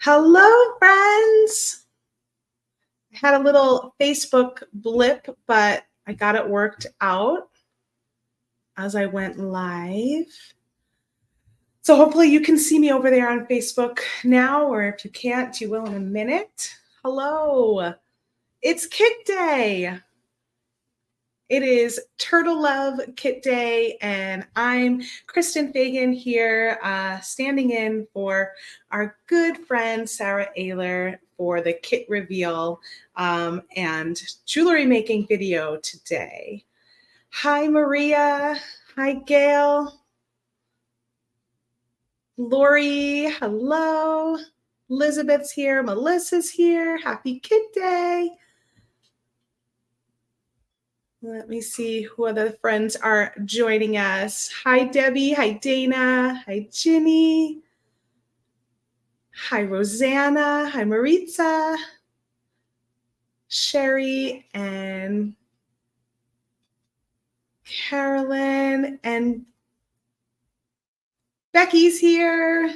Hello, friends. I had a little Facebook blip, but I got it worked out as I went live. So hopefully you can see me over there on Facebook now, or if you can't, you will in a minute. Hello. It's Kit Day. It is Turtle Love Kit Day, and I'm Kristen Fagan here, standing in for our good friend Sarah Ayler for the kit reveal and jewelry making video today. Hi, Maria. Hi, Gail. Lori, hello. Elizabeth's here. Melissa's here. Happy Kit Day. Let me see who other friends are joining us. Hi, Debbie. Hi, Dana. Hi, Ginny. Hi, Rosanna. Hi, Maritza. Sherry and Carolyn and Becky's here.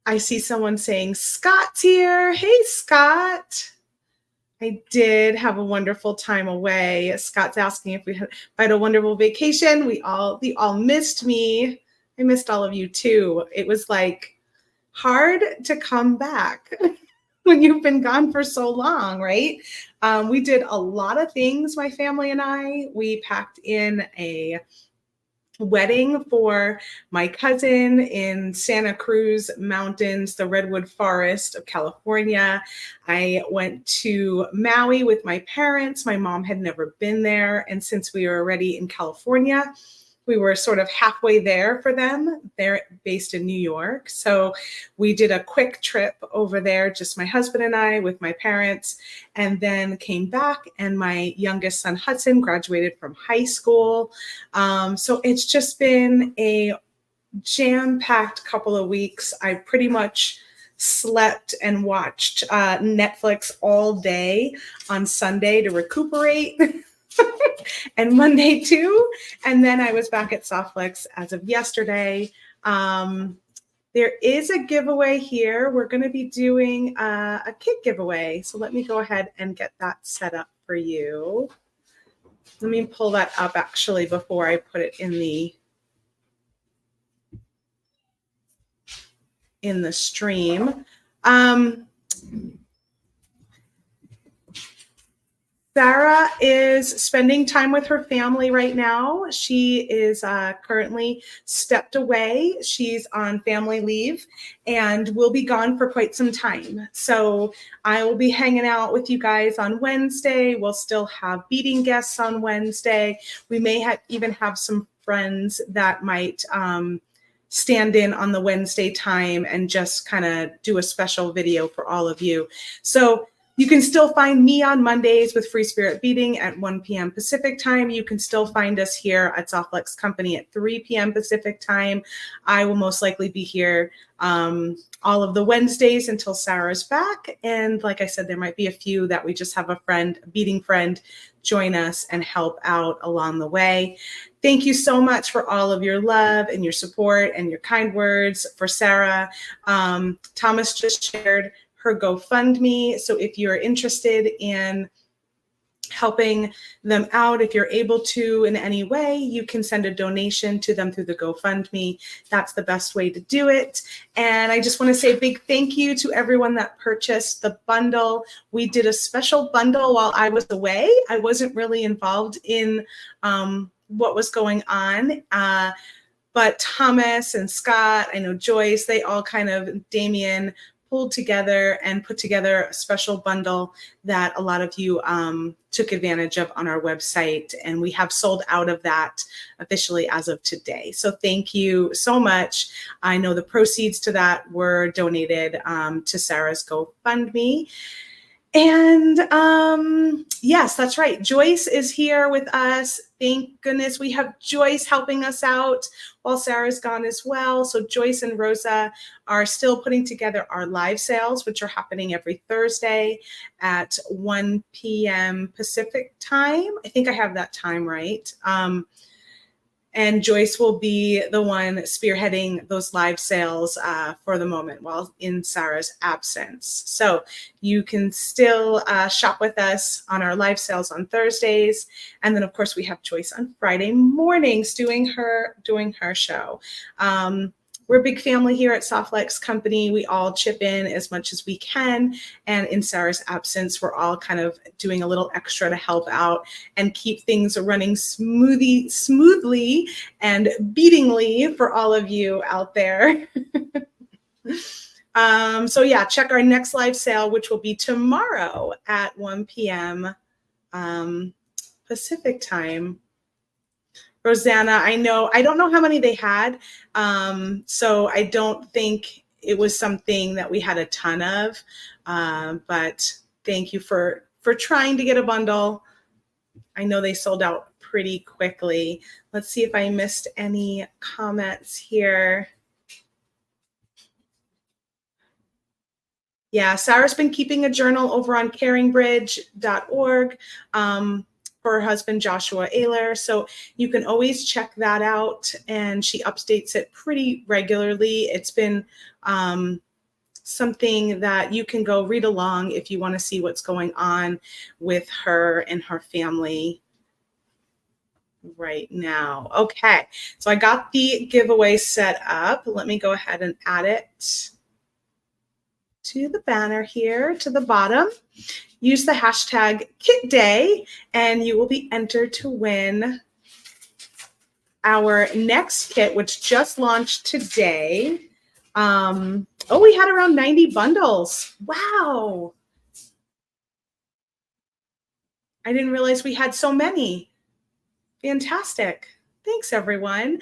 I see someone saying Scott's here. Hey, Scott. I did have a wonderful time away. Scott's asking if I had a wonderful vacation. We all missed me. I missed all of you too. It was like hard to come back when you've been gone for so long, right? We did a lot of things, my family and I. We packed in a wedding for my cousin in Santa Cruz Mountains, the Redwood Forest of California. I went to Maui with my parents. My mom had never been there. And since we were already in California, we were sort of halfway there for them. They're based in New York. So we did a quick trip over there, just my husband and I with my parents, and then came back. And my youngest son, Hudson, graduated from high school. So it's just been a jam-packed couple of weeks. I pretty much slept and watched Netflix all day on Sunday to recuperate. And Monday too. And then I was back at Softflix as of yesterday. There is a giveaway here. We're going to be doing a kit giveaway. So let me go ahead and get that set up for you. Let me pull that up actually before I put it in the stream. Sarah is spending time with her family right now. She is currently stepped away. She's on family leave and will be gone for quite some time. So I will be hanging out with you guys on Wednesday. We'll still have beading guests on Wednesday. We may even have some friends that might stand in on the Wednesday time and just kind of do a special video for all of you. So you can still find me on Mondays with Free Spirit Beading at 1 p.m. Pacific time. You can still find us here at Softflix Company at 3 p.m. Pacific time. I will most likely be here all of the Wednesdays until Sarah's back. And like I said, there might be a few that we just have a beading friend, join us and help out along the way. Thank you so much for all of your love and your support and your kind words for Sarah. Thomas just shared her GoFundMe. So if you're interested in helping them out, if you're able to in any way, you can send a donation to them through the GoFundMe. That's the best way to do it. And I just want to say a big thank you to everyone that purchased the bundle. We did a special bundle while I was away. I wasn't really involved in what was going on. But Thomas and Scott, I know Joyce, they all kind of, Damien, pulled together and put together a special bundle that a lot of you took advantage of on our website. And we have sold out of that officially as of today. So thank you so much. I know the proceeds to that were donated to Sarah's GoFundMe. And yes, that's right. Joyce is here with us. Thank goodness we have Joyce helping us out while Sarah's gone as well. So Joyce and Rosa are still putting together our live sales, which are happening every Thursday at 1 p.m. Pacific time. I think I have that time right. And Joyce will be the one spearheading those live sales for the moment while in Sarah's absence. So you can still shop with us on our live sales on Thursdays. And then, of course, we have Joyce on Friday mornings doing her show. We're a big family here at Softlex Company. We all chip in as much as we can. And in Sarah's absence, we're all kind of doing a little extra to help out and keep things running smoothly and beatingly for all of you out there. So yeah, check our next live sale, which will be tomorrow at 1 p.m. Pacific time. Rosanna, I don't know how many they had. So I don't think it was something that we had a ton of, but thank you for trying to get a bundle. I know they sold out pretty quickly. Let's see if I missed any comments here. Yeah, Sarah's been keeping a journal over on caringbridge.org. For her husband, Joshua Ayler. So you can always check that out. And she updates it pretty regularly. It's been something that you can go read along if you want to see what's going on with her and her family right now. Okay, so I got the giveaway set up. Let me go ahead and add it to the banner here to the bottom. Use the hashtag KitDay, and you will be entered to win our next kit, which just launched today. We had around 90 bundles. Wow. I didn't realize we had so many. Fantastic. Thanks, everyone.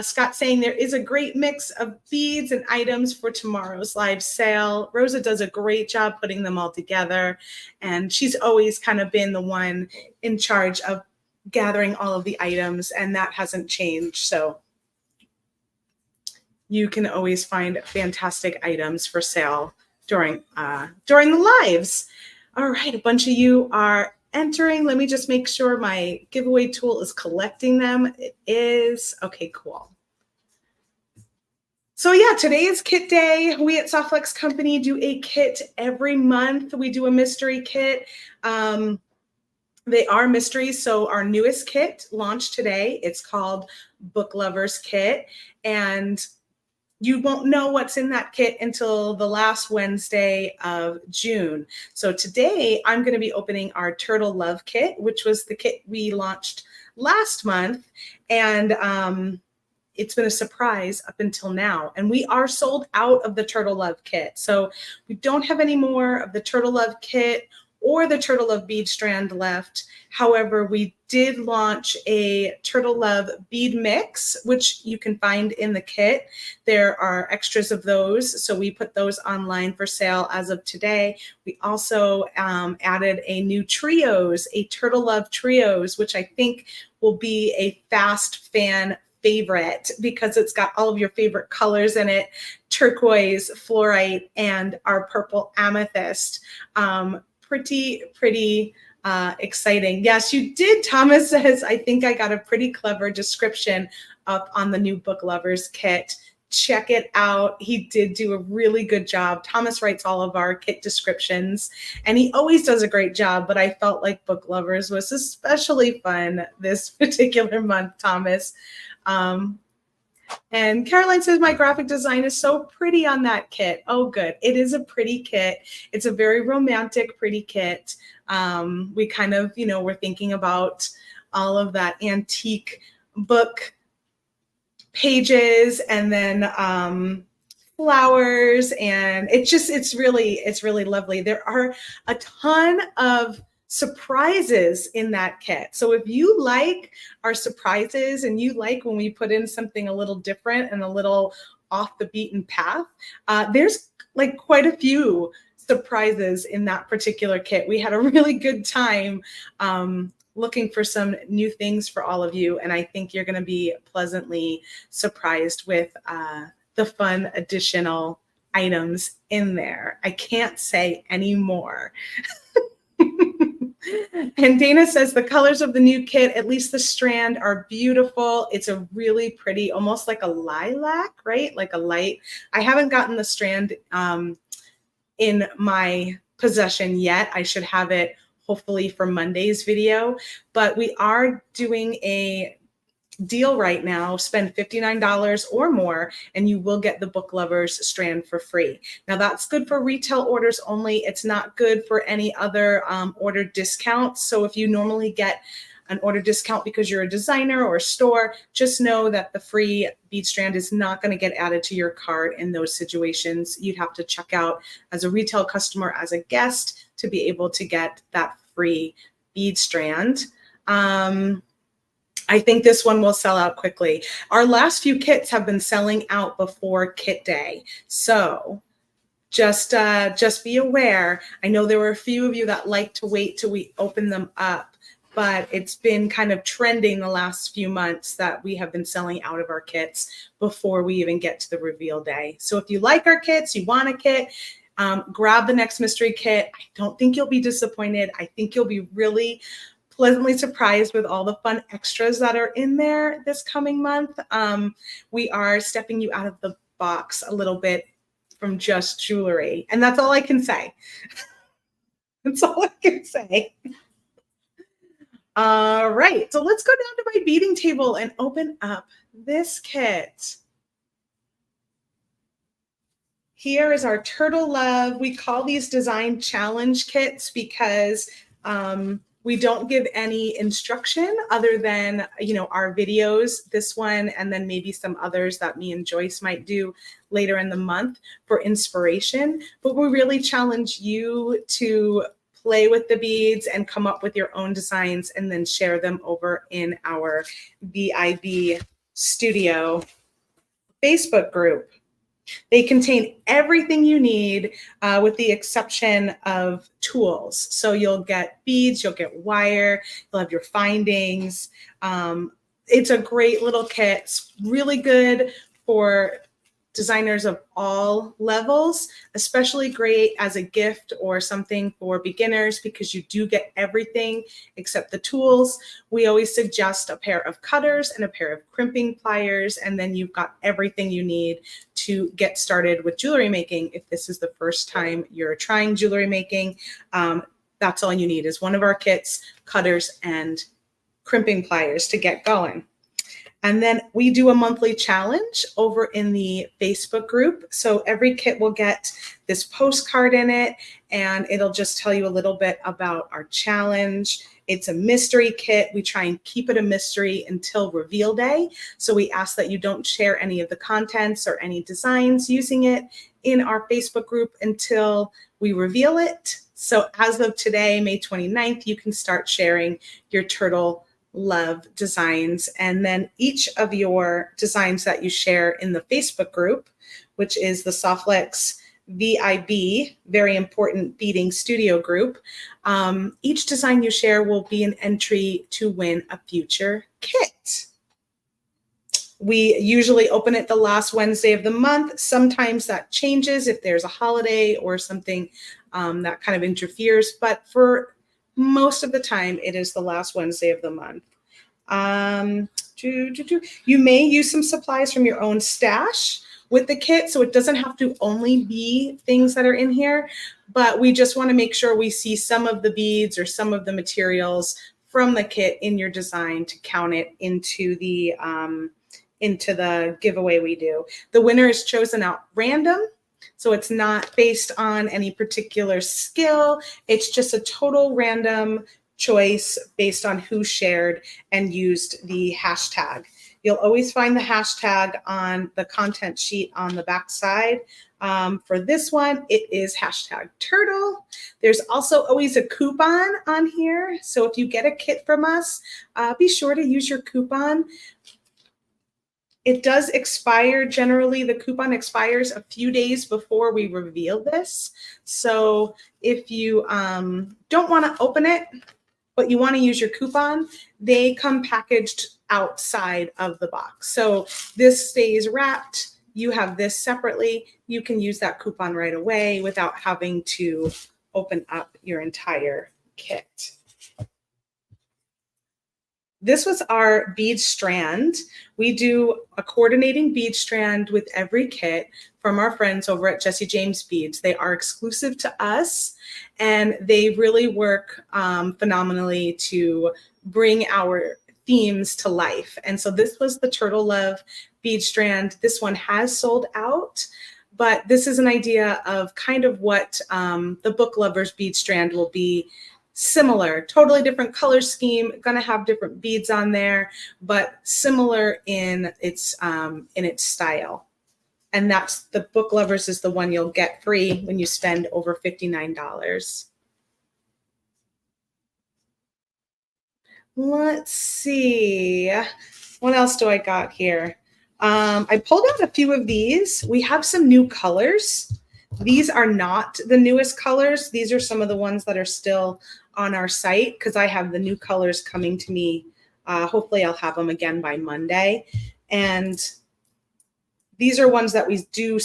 Scott saying there is a great mix of beads and items for tomorrow's live sale. Rosa does a great job putting them all together, and she's always kind of been the one in charge of gathering all of the items, and that hasn't changed. So you can always find fantastic items for sale during the lives. All right, a bunch of you are entering. Let me just make sure my giveaway tool is collecting them. It is. Okay, cool. So yeah, today is kit day. We at Softlex Company do a kit every month. We do a mystery kit. They are mysteries. So our newest kit launched today. It's called Book Lovers Kit. And you won't know what's in that kit until the last Wednesday of June. So today I'm going to be opening our Turtle Love Kit, which was the kit we launched last month. And it's been a surprise up until now. And we are sold out of the Turtle Love Kit. So we don't have any more of the Turtle Love Kit or the Turtle Love bead strand left. However, we did launch a Turtle Love bead mix, which you can find in the kit. There are extras of those, so we put those online for sale as of today. We also added a new trios, a Turtle Love trios, which I think will be a fast fan favorite because it's got all of your favorite colors in it: turquoise, fluorite, and our purple amethyst. Pretty exciting. Yes, you did. Thomas says, I think I got a pretty clever description up on the new Book Lovers Kit. Check it out. He did do a really good job. Thomas writes all of our kit descriptions, and he always does a great job, but I felt like Book Lovers was especially fun this particular month, Thomas. And Caroline says, my graphic design is so pretty on that kit. Oh, good. It is a pretty kit. It's a very romantic, pretty kit. We kind of, we're thinking about all of that antique book pages and then flowers. And it's really lovely. There are a ton of surprises in that kit. So if you like our surprises and you like when we put in something a little different and a little off the beaten path, there's like quite a few surprises in that particular kit. We had a really good time looking for some new things for all of you. And I think you're going to be pleasantly surprised with the fun additional items in there. I can't say any more. And Dana says the colors of the new kit, at least the strand, are beautiful. It's a really pretty, almost like a lilac, right? Like a light. I haven't gotten the strand in my possession yet. I should have it hopefully for Monday's video, but we are doing a deal right now. Spend $59 or more and you will get the Book Lovers strand for free. Now that's good for retail orders only. It's not good for any other order discounts. So if you normally get an order discount because you're a designer or a store, just know that the free bead strand is not going to get added to your cart in those situations. You'd have to check out as a retail customer, as a guest, to be able to get that free bead strand. I think this one will sell out quickly. Our last few kits have been selling out before kit day. So just be aware. I know there were a few of you that like to wait till we open them up, but it's been kind of trending the last few months that we have been selling out of our kits before we even get to the reveal day. So if you like our kits, you want a kit, grab the next mystery kit. I don't think you'll be disappointed. I think you'll be really pleasantly surprised with all the fun extras that are in there this coming month. We are stepping you out of the box a little bit from just jewelry. And that's all I can say. That's all I can say. All right, so let's go down to my beading table and open up this kit. Here is our Turtle Love. We call these design challenge kits because we don't give any instruction other than, our videos, this one, and then maybe some others that me and Joyce might do later in the month for inspiration. But we really challenge you to play with the beads and come up with your own designs and then share them over in our VIB Studio Facebook group. They contain everything you need with the exception of tools. So you'll get beads, you'll get wire, you'll have your findings. It's a great little kit. It's really good for designers of all levels, especially great as a gift or something for beginners because you do get everything except the tools. We always suggest a pair of cutters and a pair of crimping pliers, and then you've got everything you need to get started with jewelry making. If this is the first time you're trying jewelry making, that's all you need is one of our kits, cutters, and crimping pliers to get going. And then we do a monthly challenge over in the Facebook group. So every kit will get this postcard in it, and it'll just tell you a little bit about our challenge. It's a mystery kit. We try and keep it a mystery until reveal day. So we ask that you don't share any of the contents or any designs using it in our Facebook group until we reveal it. So as of today, May 29th, you can start sharing your Turtle Love designs, and then each of your designs that you share in the Facebook group, which is the Softlex VIB, very important beading studio group, each design you share will be an entry to win a future kit. We usually open it the last Wednesday of the month. Sometimes that changes if there's a holiday or something that kind of interferes, but for most of the time, it is the last Wednesday of the month. You may use some supplies from your own stash with the kit, so it doesn't have to only be things that are in here, but we just want to make sure we see some of the beads or some of the materials from the kit in your design to count it into the giveaway we do. The winner is chosen out random. So it's not based on any particular skill. It's just a total random choice based on who shared and used the hashtag. You'll always find the hashtag on the content sheet on the back side. For this one, it is hashtag turtle. There's also always a coupon on here. So if you get a kit from us, be sure to use your coupon. It does expire. Generally, the coupon expires a few days before we reveal this. So if you don't want to open it, but you want to use your coupon, they come packaged outside of the box. So this stays wrapped. You have this separately. You can use that coupon right away without having to open up your entire kit. this was our bead strand. We do a coordinating bead strand with every kit from our friends over at Jesse James Beads. They are exclusive to us, and they really work phenomenally to bring our themes to life. And so this was the Turtle Love bead strand. This one has sold out, but this is an idea of kind of what the Book Lovers bead strand will be. Similar, totally different color scheme, gonna have different beads on there, but similar in its style. And that's the Book Lovers is the one you'll get free when you spend over $59. Let's see. What else do I got here? I pulled out a few of these. We have some new colors. These are not the newest colors. These are some of the ones that are still on our site because I have the new colors coming to me. Hopefully I'll have them again by Monday. And these are ones that we do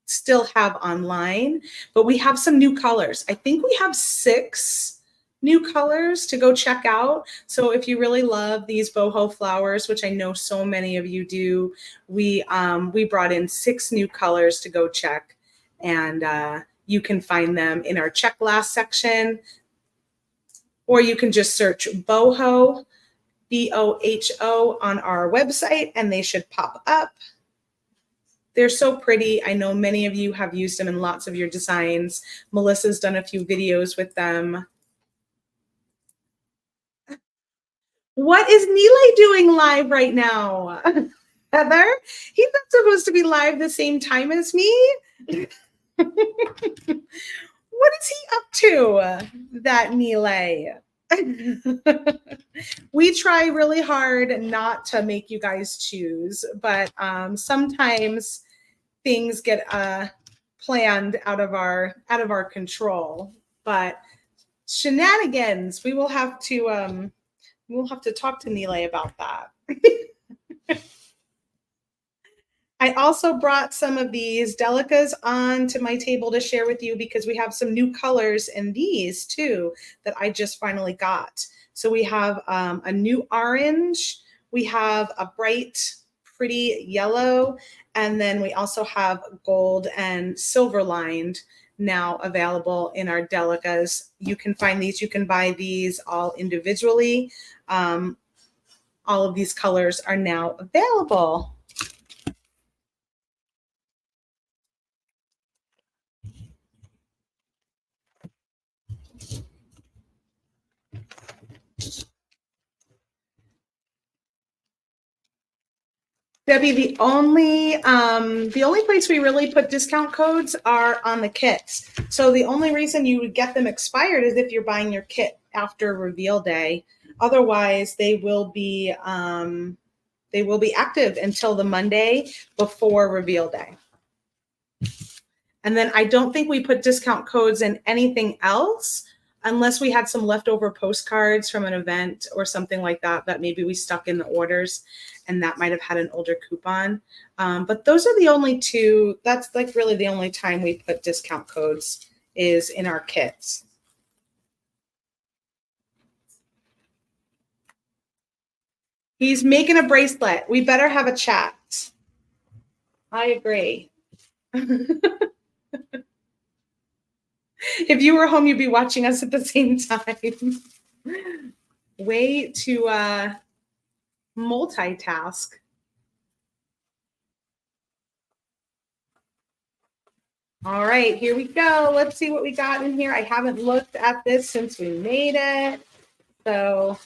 still have online, but we have some new colors. I think we have 6 new colors to go check out. So if you really love these boho flowers, which I know so many of you do, we brought in 6 new colors to go check, and you can find them in our check last section, or you can just search boho, BOHO on our website, and they should pop up. They're so pretty. I know many of you have used them in lots of your designs. Melissa's done a few videos with them. What is Nile doing live right now? Heather? He's not supposed to be live the same time as me. What is he up to, that Nile? We try really hard not to make you guys choose, but sometimes things get planned out of our control. But shenanigans, we will have to talk to Nile about that. I also brought some of these delicas onto my table to share with you because we have some new colors in these too that I just finally got. So we have a new orange, we have a bright, pretty yellow, and then we also have gold and silver lined now available in our delicas. You can find these, you can buy these all individually. All of these colors are now available. Debbie, the only place we really put discount codes are on the kits. So the only reason you would get them expired is if you're buying your kit after reveal day. Otherwise, they will be active until the Monday before reveal day. And then I don't think we put discount codes in anything else unless we had some leftover postcards from an event or something like that that maybe we stuck in the orders, and that might have had an older coupon. But those are the only 2. That's like really the only time we put discount codes is in our kits. He's making a bracelet. We better have a chat. I agree. If you were home, you'd be watching us at the same time. Way to multitask. All right, here we go. Let's see what we got in here. I haven't looked at this since we made it, so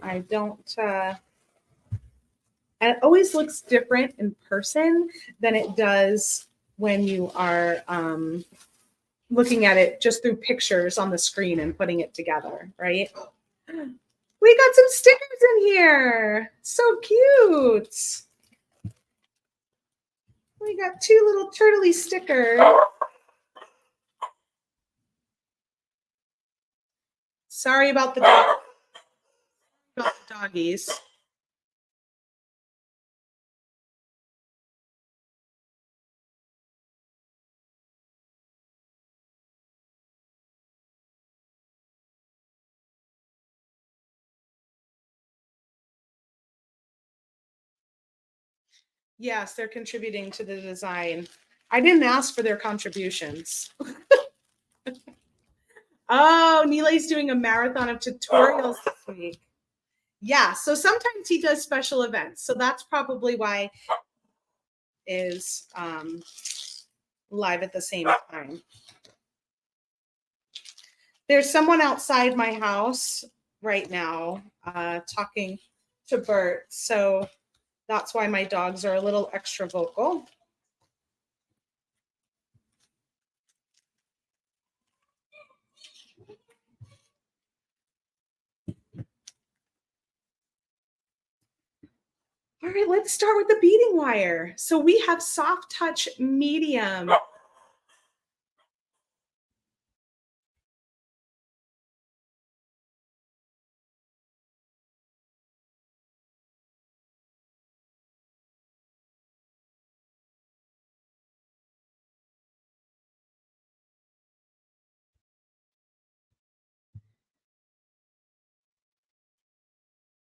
I don't. And it always looks different in person than it does when you are looking at it just through pictures on the screen and putting it together, right? We got some stickers in here. So cute. We got 2 little turtley stickers. Sorry about the doggies. Yes, they're contributing to the design. I didn't ask for their contributions. Oh, Nilay's doing a marathon of tutorials this week. Yeah, so sometimes he does special events. So that's probably why is live at the same time. There's someone outside my house right now talking to Bert. So that's why my dogs are a little extra vocal. All right, let's start with the beading wire. So we have soft touch medium.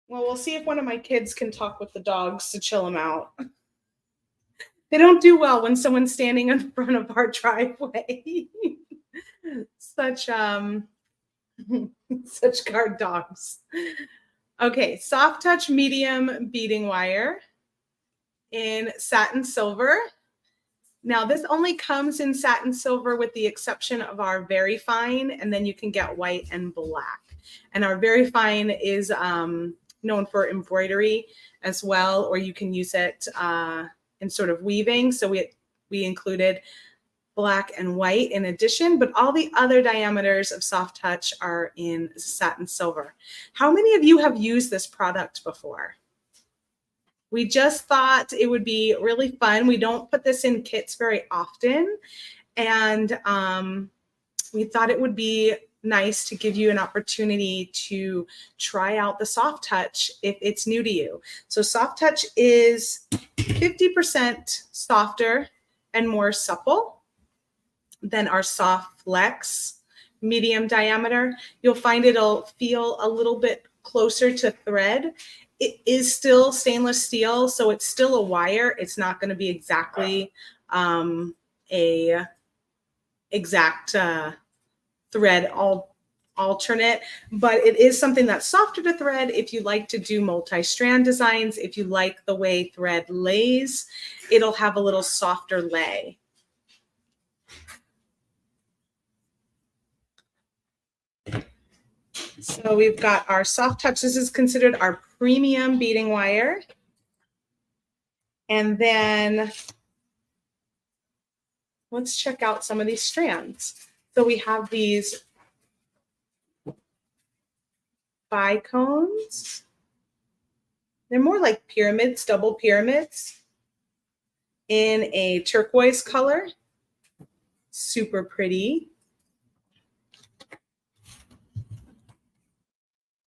Well, we'll see if one of my kids can talk with the dogs to chill them out. They don't do well when someone's standing in front of our driveway. Such such guard dogs. Okay, soft touch medium beading wire in satin silver. Now this only comes in satin silver with the exception of our very fine, and then you can get white and black. And our very fine is known for embroidery as well, or you can use it in sort of weaving. So we included black and white in addition, but all the other diameters of soft touch are in satin silver. How many of you have used this product before? We just thought it would be really fun. We don't put this in kits very often, and we thought it would be nice to give you an opportunity to try out the soft touch if it's new to you. So soft touch is 50% softer and more supple than our soft flex medium diameter. You'll find it'll feel a little bit closer to thread. It is still stainless steel, so it's still a wire. It's not going to be exactly a exact thread alternate, but it is something that's softer to thread if you like to do multi-strand designs. If you like the way thread lays, it'll have a little softer lay. So we've got our soft touch. This is considered our premium beading wire. And then let's check out some of these strands. So we have these bicones. They're more like pyramids, double pyramids in a turquoise color. Super pretty.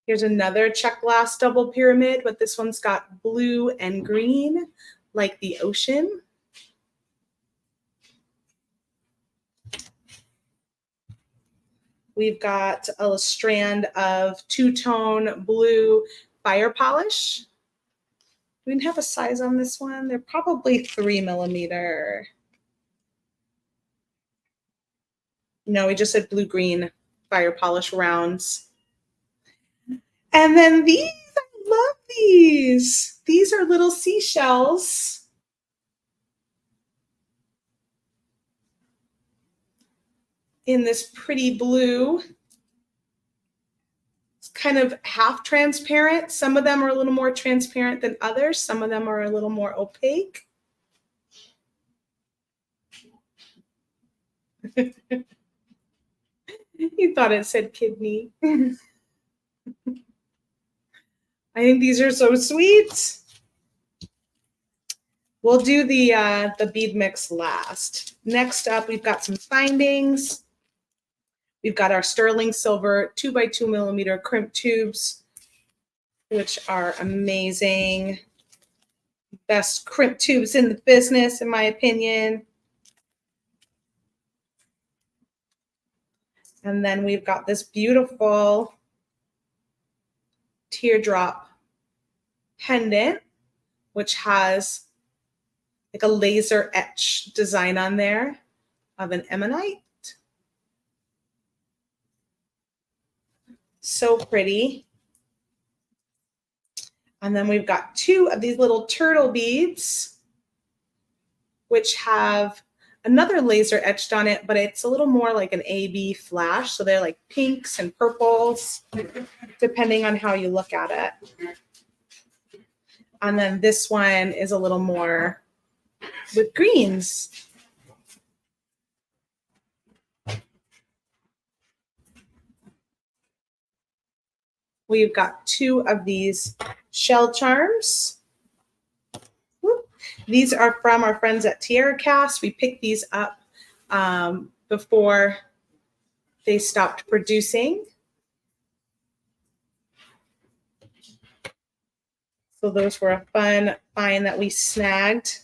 Here's another check glass double pyramid, but this one's got blue and green like the ocean. We've got a strand of two-tone blue fire polish. Do we have a size on this one? They're probably 3 millimeter. No, we just said blue-green fire polish rounds. And then these, I love these. These are little seashells. In this pretty blue. It's kind of half transparent. Some of them are a little more transparent than others. Some of them are a little more opaque. You thought it said kidney. I think these are so sweet. We'll do the bead mix last. Next up, we've got some findings. We've got our sterling silver 2x2 millimeter crimp tubes, which are amazing. Best crimp tubes in the business, in my opinion. And then we've got this beautiful teardrop pendant, which has like a laser etch design on there of an ammonite. So pretty. And then we've got 2 of these little turtle beads, which have another laser etched on it, but it's a little more like an AB flash. So they're like pinks and purples, depending on how you look at it. And then this one is a little more with greens. We've got 2 of these shell charms. These are from our friends at Tiara Cast. We picked these up before they stopped producing. So those were a fun find that we snagged,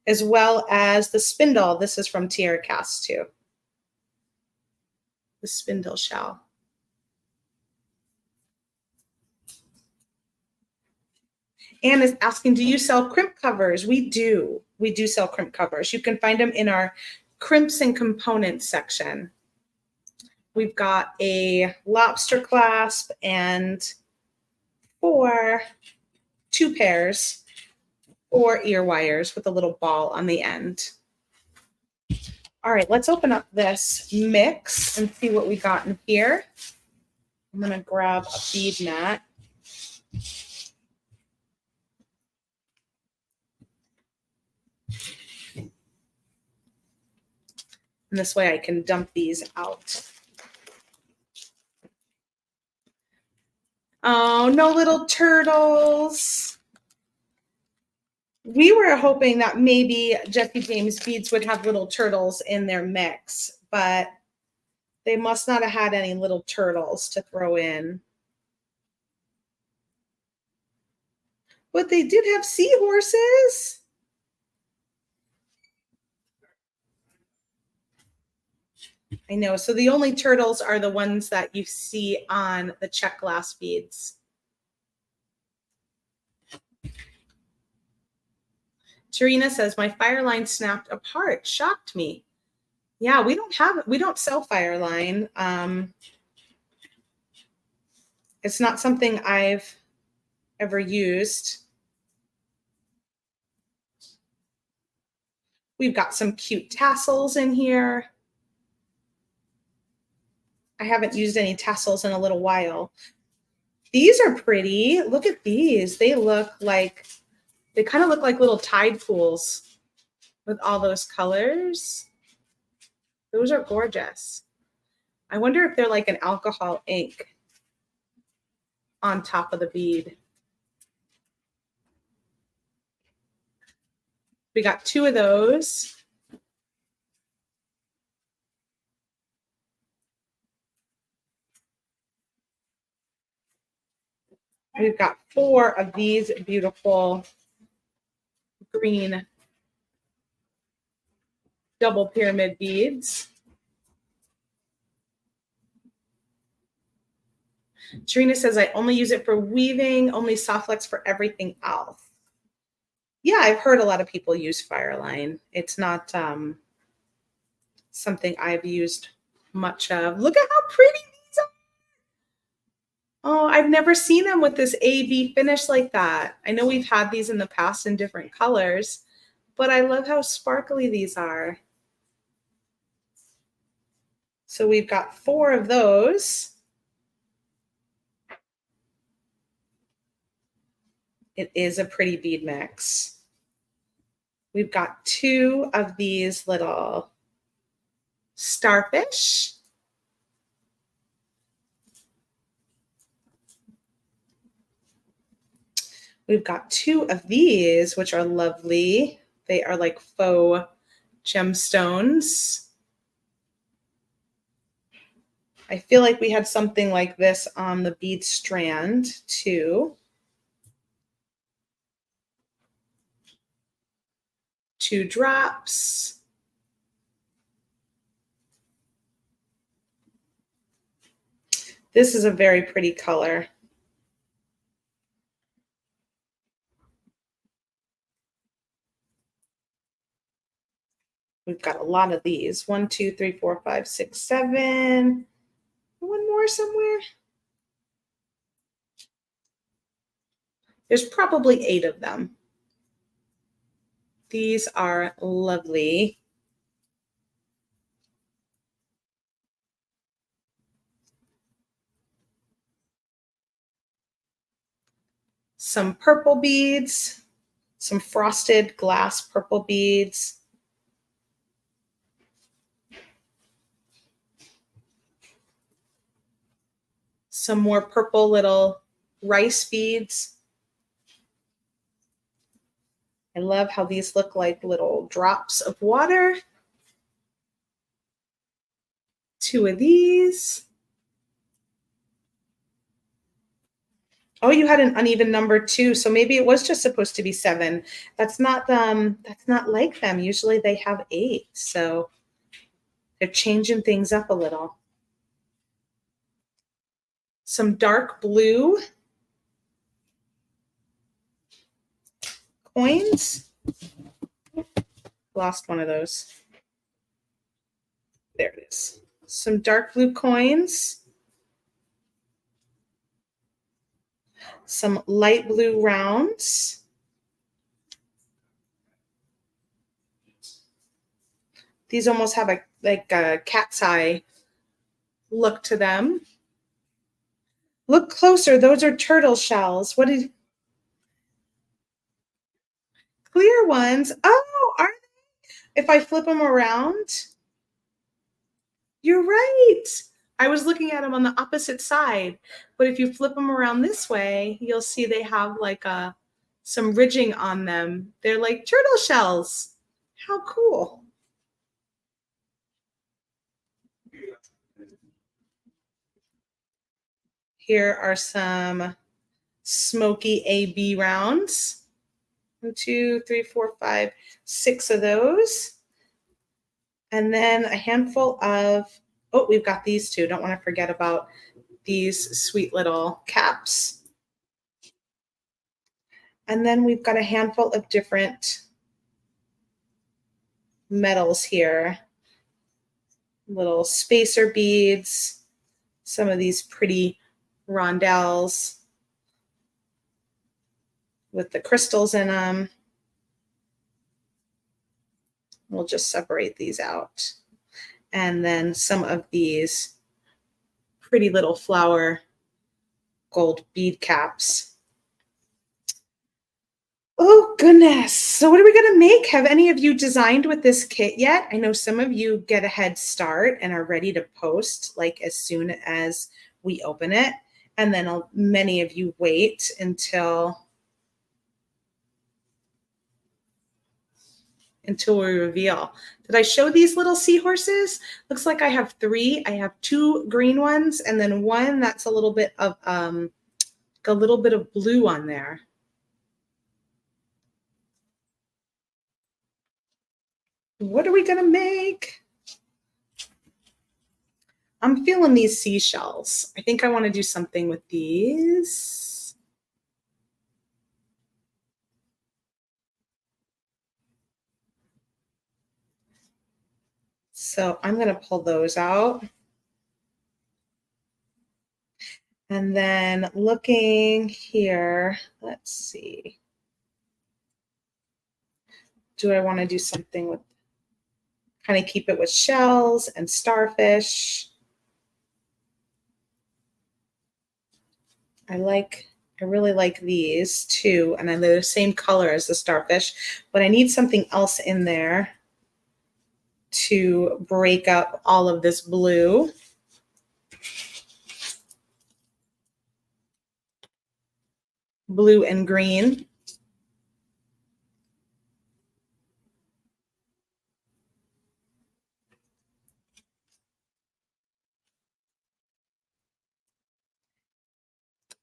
as well as the spindle. This is from Tiara Cast too. The spindle shell. Anne is asking, do you sell crimp covers? We do. We do sell crimp covers. You can find them in our crimps and components section. We've got a lobster clasp and 2 pairs, 4 ear wires with a little ball on the end. All right, let's open up this mix and see what we got in here. I'm going to grab a bead mat. And this way I can dump these out. Oh, no little turtles. We were hoping that maybe Jesse James Beads would have little turtles in their mix, but they must not have had any little turtles to throw in. But they did have seahorses. I know. So the only turtles are the ones that you see on the check glass beads. Tarina says, my fire line snapped apart. Shocked me. Yeah, we don't sell fire line. It's not something I've ever used. We've got some cute tassels in here. I haven't used any tassels in a little while. These are pretty. Look at these. They kind of look like little tide pools with all those colors. Those are gorgeous. I wonder if they're like an alcohol ink on top of the bead. We got 2 of those. We've got 4 of these beautiful green double pyramid beads. Trina says, I only use it for weaving, only soft flex for everything else. Yeah, I've heard a lot of people use Fireline. It's not something I've used much of. Look at how pretty these are. Oh, I've never seen them with this AB finish like that. I know we've had these in the past in different colors, but I love how sparkly these are. So we've got 4 of those. It is a pretty bead mix. We've got 2 of these little starfish. We've got 2 of these, which are lovely. They are like faux gemstones. I feel like we had something like this on the bead strand too. 2 drops. This is a very pretty color. We've got a lot of these. 1, 2, 3, 4, 5, 6, 7. One more somewhere. There's probably 8 of them. These are lovely. Some purple beads, some frosted glass purple beads. Some more purple little rice beads. I love how these look like little drops of water. 2 of these. Oh, you had an uneven number too, so maybe it was just supposed to be 7. That's not like them. Usually they have 8, so they're changing things up a little. Some dark blue coins. Lost one of those. There it is. Some dark blue coins. Some light blue rounds. These almost have a cat's eye look to them. Look closer. Those are turtle shells. What is clear ones? Oh, are they? If I flip them around, you're right. I was looking at them on the opposite side, but if you flip them around this way, you'll see they have like some ridging on them. They're like turtle shells. How cool. Here are some smoky AB rounds. 1, 2, 3, 4, 5, 6 of those. And then a handful of, oh, we've got these two. Don't want to forget about these sweet little caps. And then we've got a handful of different metals here. Little spacer beads, some of these pretty rondelles with the crystals in them. We'll just separate these out. And then some of these pretty little flower gold bead caps. Oh, goodness. So what are we going to make? Have any of you designed with this kit yet? I know some of you get a head start and are ready to post like as soon as we open it. And then many of you wait until we reveal. Did I show these little seahorses? Looks like I have 3. I have 2 green ones and then one that's a little bit of blue on there. What are we gonna make? I'm feeling these seashells. I think I want to do something with these. So I'm going to pull those out. And then looking here, let's see. Do I want to do something with, kind of keep it with shells and starfish? I really like these too, and they're the same color as the starfish, but I need something else in there to break up all of this blue. Blue and green.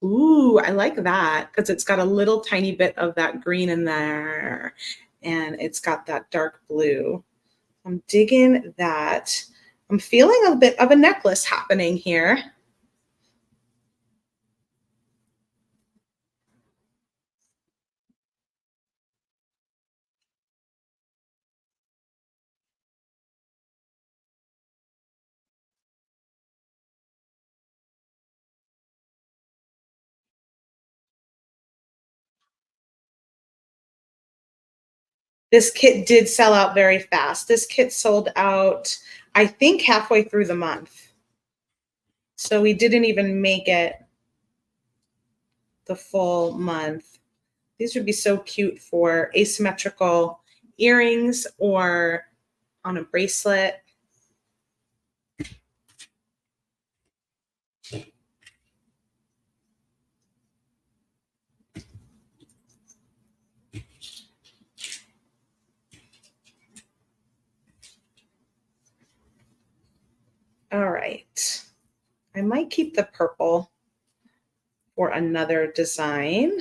Ooh, I like that because it's got a little tiny bit of that green in there and it's got that dark blue. I'm digging that. I'm feeling a bit of a necklace happening here. This kit did sell out very fast. This kit sold out, I think, halfway through the month. So we didn't even make it the full month. These would be so cute for asymmetrical earrings or on a bracelet. All right. I might keep the purple for another design.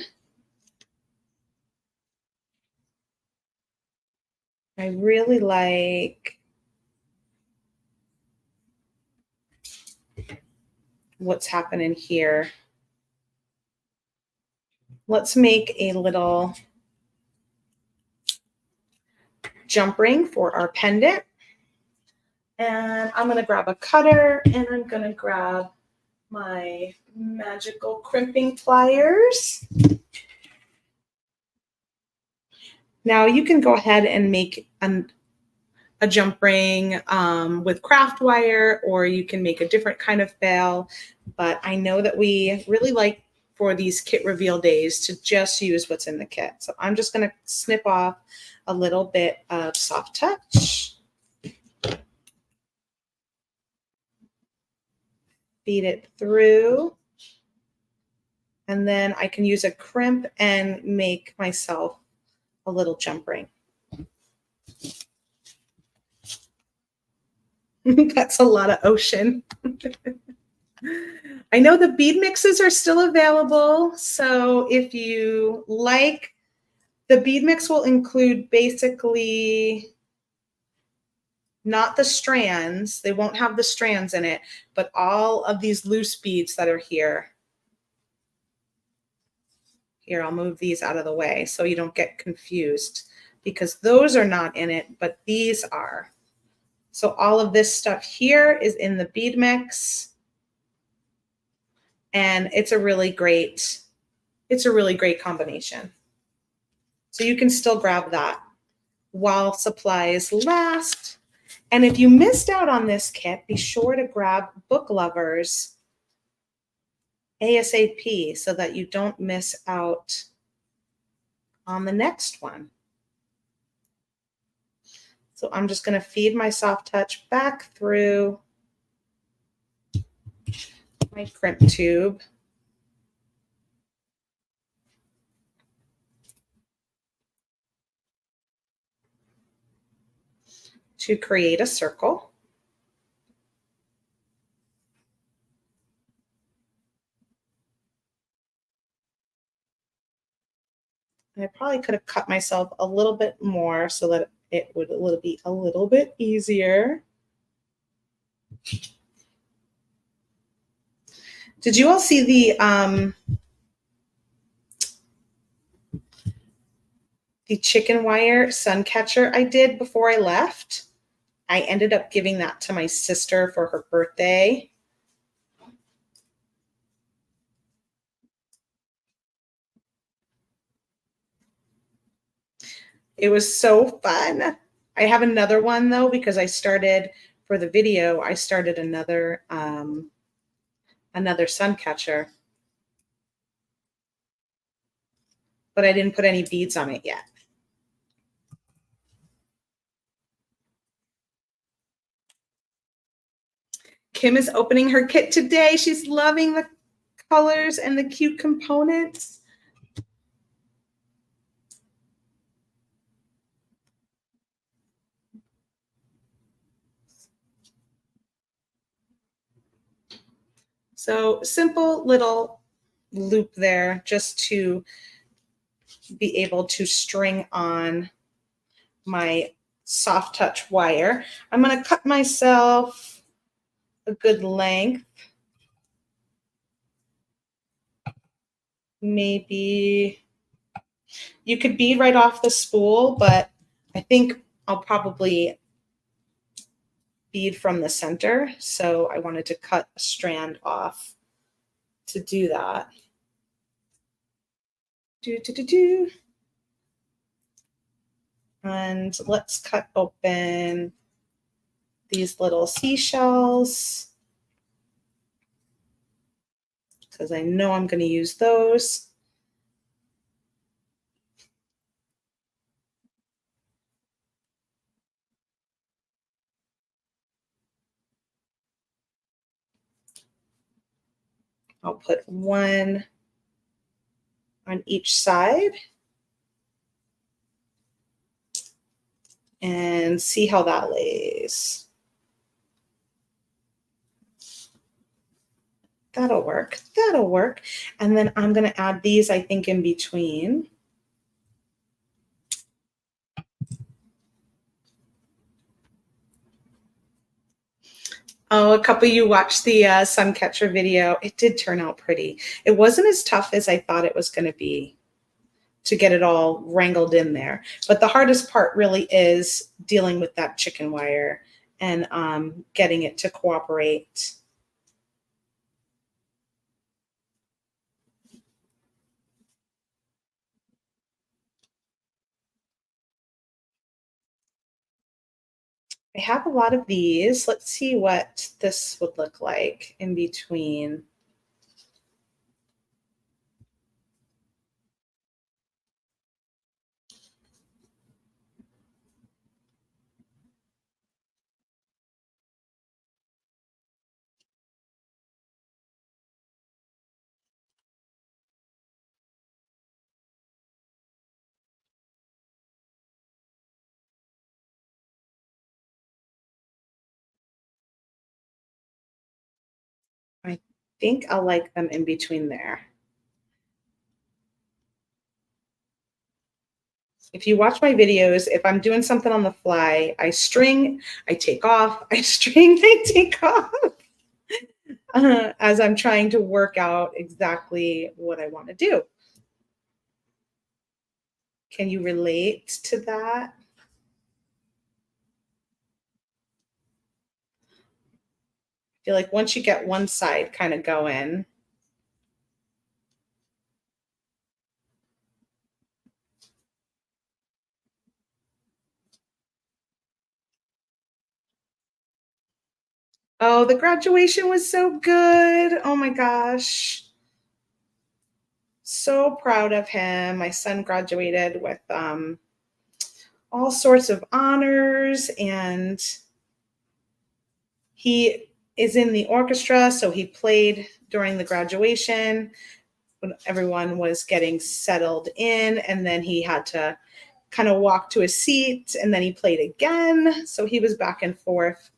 I really like what's happening here. Let's make a little jump ring for our pendant. And I'm going to grab a cutter and I'm going to grab my magical crimping pliers. Now you can go ahead and make a jump ring with craft wire, or you can make a different kind of bail. But I know that we really like for these kit reveal days to just use what's in the kit. So I'm just going to snip off a little bit of soft touch. Feed it through. And then I can use a crimp and make myself a little jump ring. That's a lot of ocean. I know the bead mixes are still available. So if you like, the bead mix will include basically not the strands. They won't have the strands in it, but all of these loose beads that are here. Here, I'll move these out of the way so you don't get confused, because those are not in it, but these are. So all of this stuff here is in the bead mix. And it's a really great combination. So you can still grab that while supplies last. And if you missed out on this kit, be sure to grab Book Lovers ASAP so that you don't miss out on the next one. So I'm just going to feed my soft touch back through my crimp tube. To create a circle. And I probably could have cut myself a little bit more so that it would be a little bit easier. Did you all see the chicken wire sun catcher I did before I left? I ended up giving that to my sister for her birthday. It was so fun. I have another one though, because I started for the video, I started another sun catcher, but I didn't put any beads on it yet. Kim is opening her kit today. She's loving the colors and the cute components. So simple little loop there just to be able to string on my soft touch wire. I'm going to cut myself a good length. Maybe you could bead right off the spool, but I think I'll probably bead from the center. So I wanted to cut a strand off to do that. And let's cut open these little seashells because I know I'm going to use those. I'll put one on each side and see how that lays. That'll work. That'll work. And then I'm going to add these, I think, in between. Oh, a couple of you watched the Suncatcher video. It did turn out pretty. It wasn't as tough as I thought it was going to be to get it all wrangled in there. But the hardest part really is dealing with that chicken wire and getting it to cooperate. I have a lot of these. Let's see what this would look like in between. I think I'll like them in between there. If you watch my videos, if I'm doing something on the fly, I string, I take off, I string, I take off as I'm trying to work out exactly what I want to do. Can you relate to that? I feel like once you get one side kind of going, oh, the graduation was so good. Oh my gosh. So proud of him. My son graduated with all sorts of honors, and he is in the orchestra, so he played during the graduation when everyone was getting settled in, and then he had to kind of walk to his seat, and then he played again. So he was back and forth.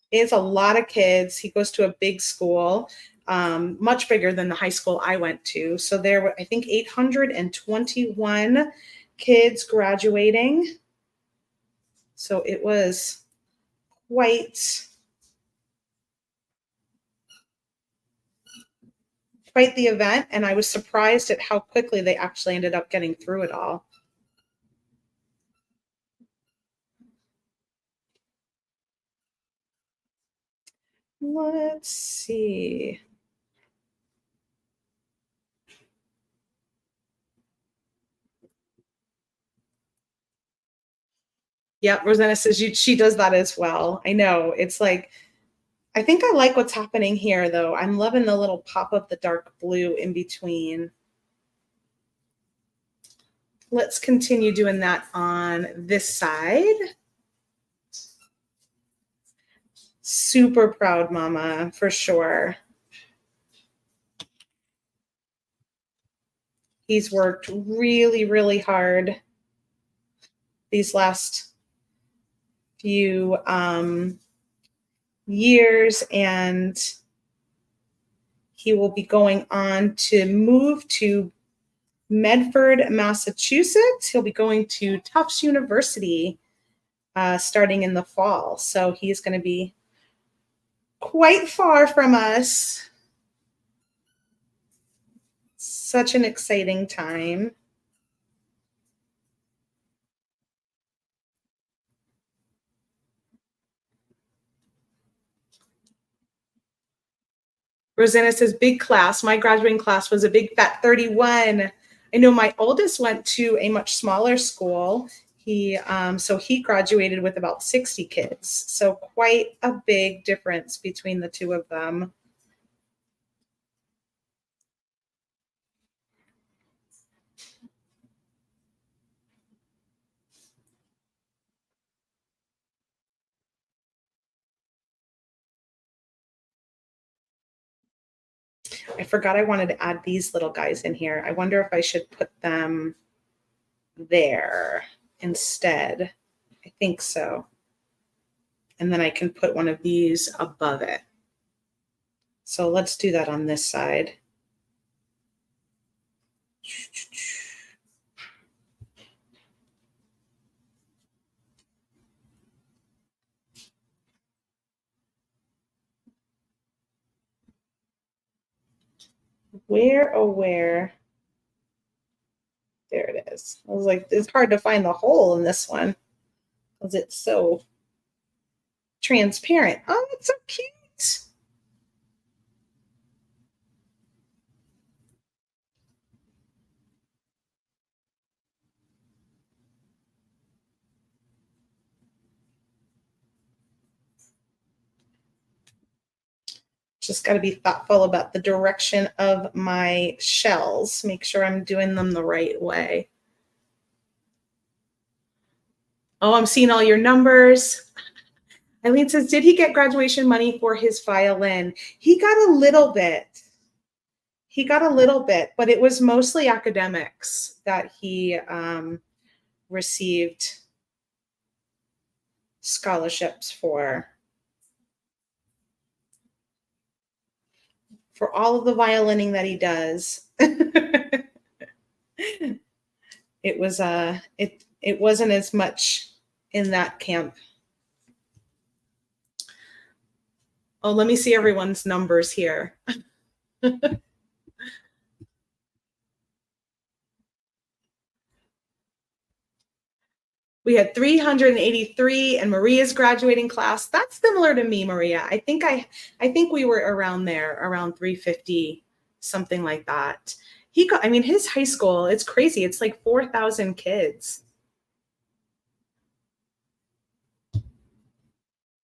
It's a lot of kids. He goes to a big school, much bigger than the high school I went to. So there were, I think, 821 kids graduating. So it was quite the event, and I was surprised at how quickly they actually ended up getting through it all. Let's see. Yeah, Rosanna says she does that as well. I know. It's like, I think I like what's happening here, though. I'm loving the little pop of the dark blue in between. Let's continue doing that on this side. Super proud, Mama, for sure. He's worked really, really hard these last few years, and he will be going on to move to Medford, Massachusetts. He'll be going to Tufts University starting in the fall. So he's going to be quite far from us. Such an exciting time. Rosanna says, big class. My graduating class was a big fat 31. I know my oldest went to a much smaller school. He graduated with about 60 kids. So quite a big difference between the two of them. I forgot I wanted to add these little guys in here. I wonder if I should put them there instead. I think so. And then I can put one of these above it. So let's do that on this side. Where, oh, where? There it is. I was like, it's hard to find the hole in this one because it's so transparent. Oh, it's so cute. Just got to be thoughtful about the direction of my shells. Make sure I'm doing them the right way. Oh, I'm seeing all your numbers. Eileen says, did he get graduation money for his violin? He got a little bit. He got a little bit, but it was mostly academics that he received scholarships for all of the violining that he does. It was it wasn't as much in that camp. Oh, let me see everyone's numbers here. We had 383 in Maria's graduating class. That's similar to me, Maria. I think we were around there, around 350, something like that. His high school, it's crazy. It's like 4,000 kids.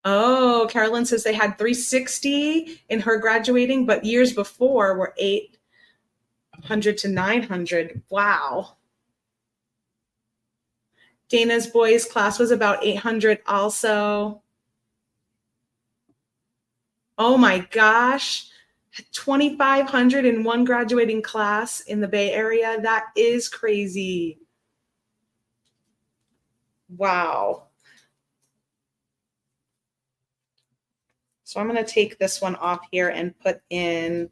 Oh, Carolyn says they had 360 in her graduating, but years before were 800 to 900. Wow. Dana's boys class was about 800 also. Oh my gosh. 2,500 in one graduating class in the Bay Area. That is crazy. Wow. So I'm going to take this one off here and put in.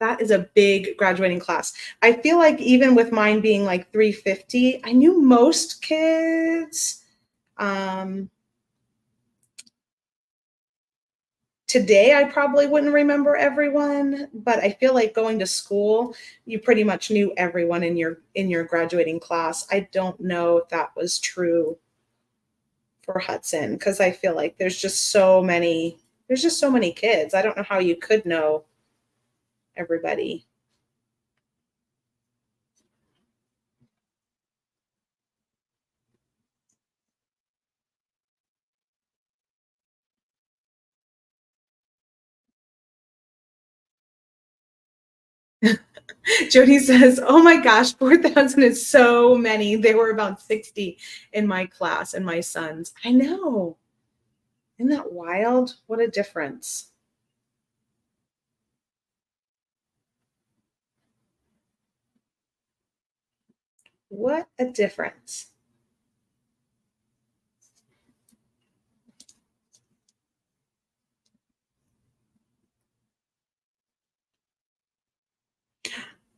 That is a big graduating class. I feel like even with mine being like 350, I knew most kids. Today, I probably wouldn't remember everyone, but I feel like going to school, you pretty much knew everyone in your graduating class. I don't know if that was true for Hudson because I feel like there's just so many kids. I don't know how you could know everybody. Jody says, oh my gosh, 4,000 is so many. There were about 60 in my class and my sons. I know. Isn't that wild? What a difference. What a difference.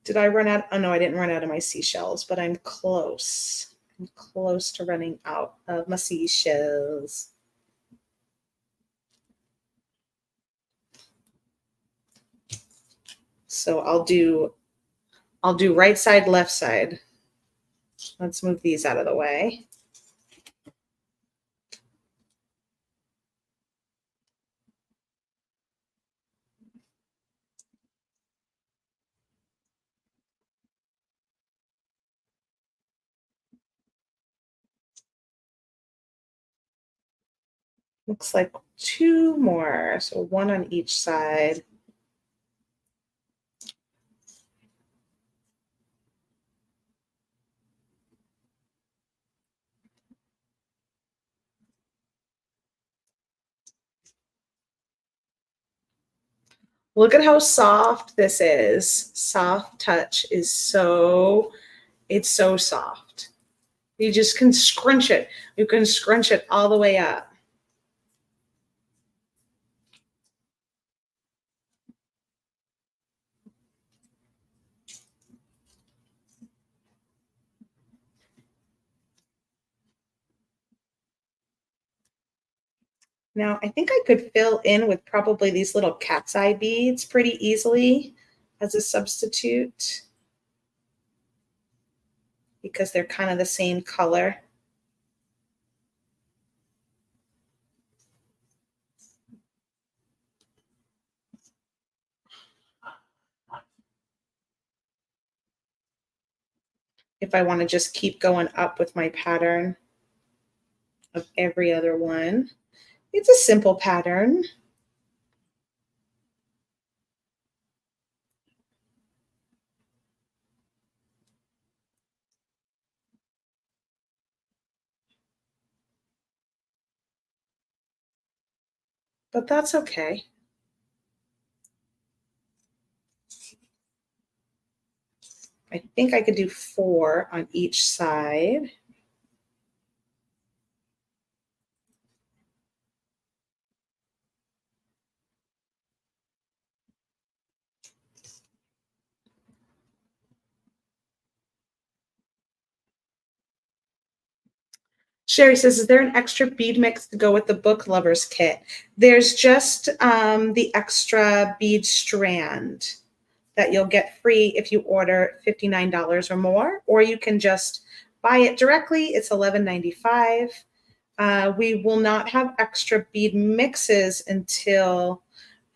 Did I run out? Oh, no, I didn't run out of my seashells, but I'm close. I'm close to running out of my seashells. So I'll do right side, left side. Let's move these out of the way. Looks like 2 more, so 1 on each side. Look at how soft this is. Soft touch is it's so soft. You just can scrunch it. You can scrunch it all the way up. Now, I think I could fill in with probably these little cat's eye beads pretty easily as a substitute because they're kind of the same color. If I want to just keep going up with my pattern of every other one. It's a simple pattern. But that's okay. I think I could do 4 on each side. Sherry says, is there an extra bead mix to go with the book lovers kit? There's just the extra bead strand that you'll get free if you order $59 or more, or you can just buy it directly. It's $11.95. We will not have extra bead mixes until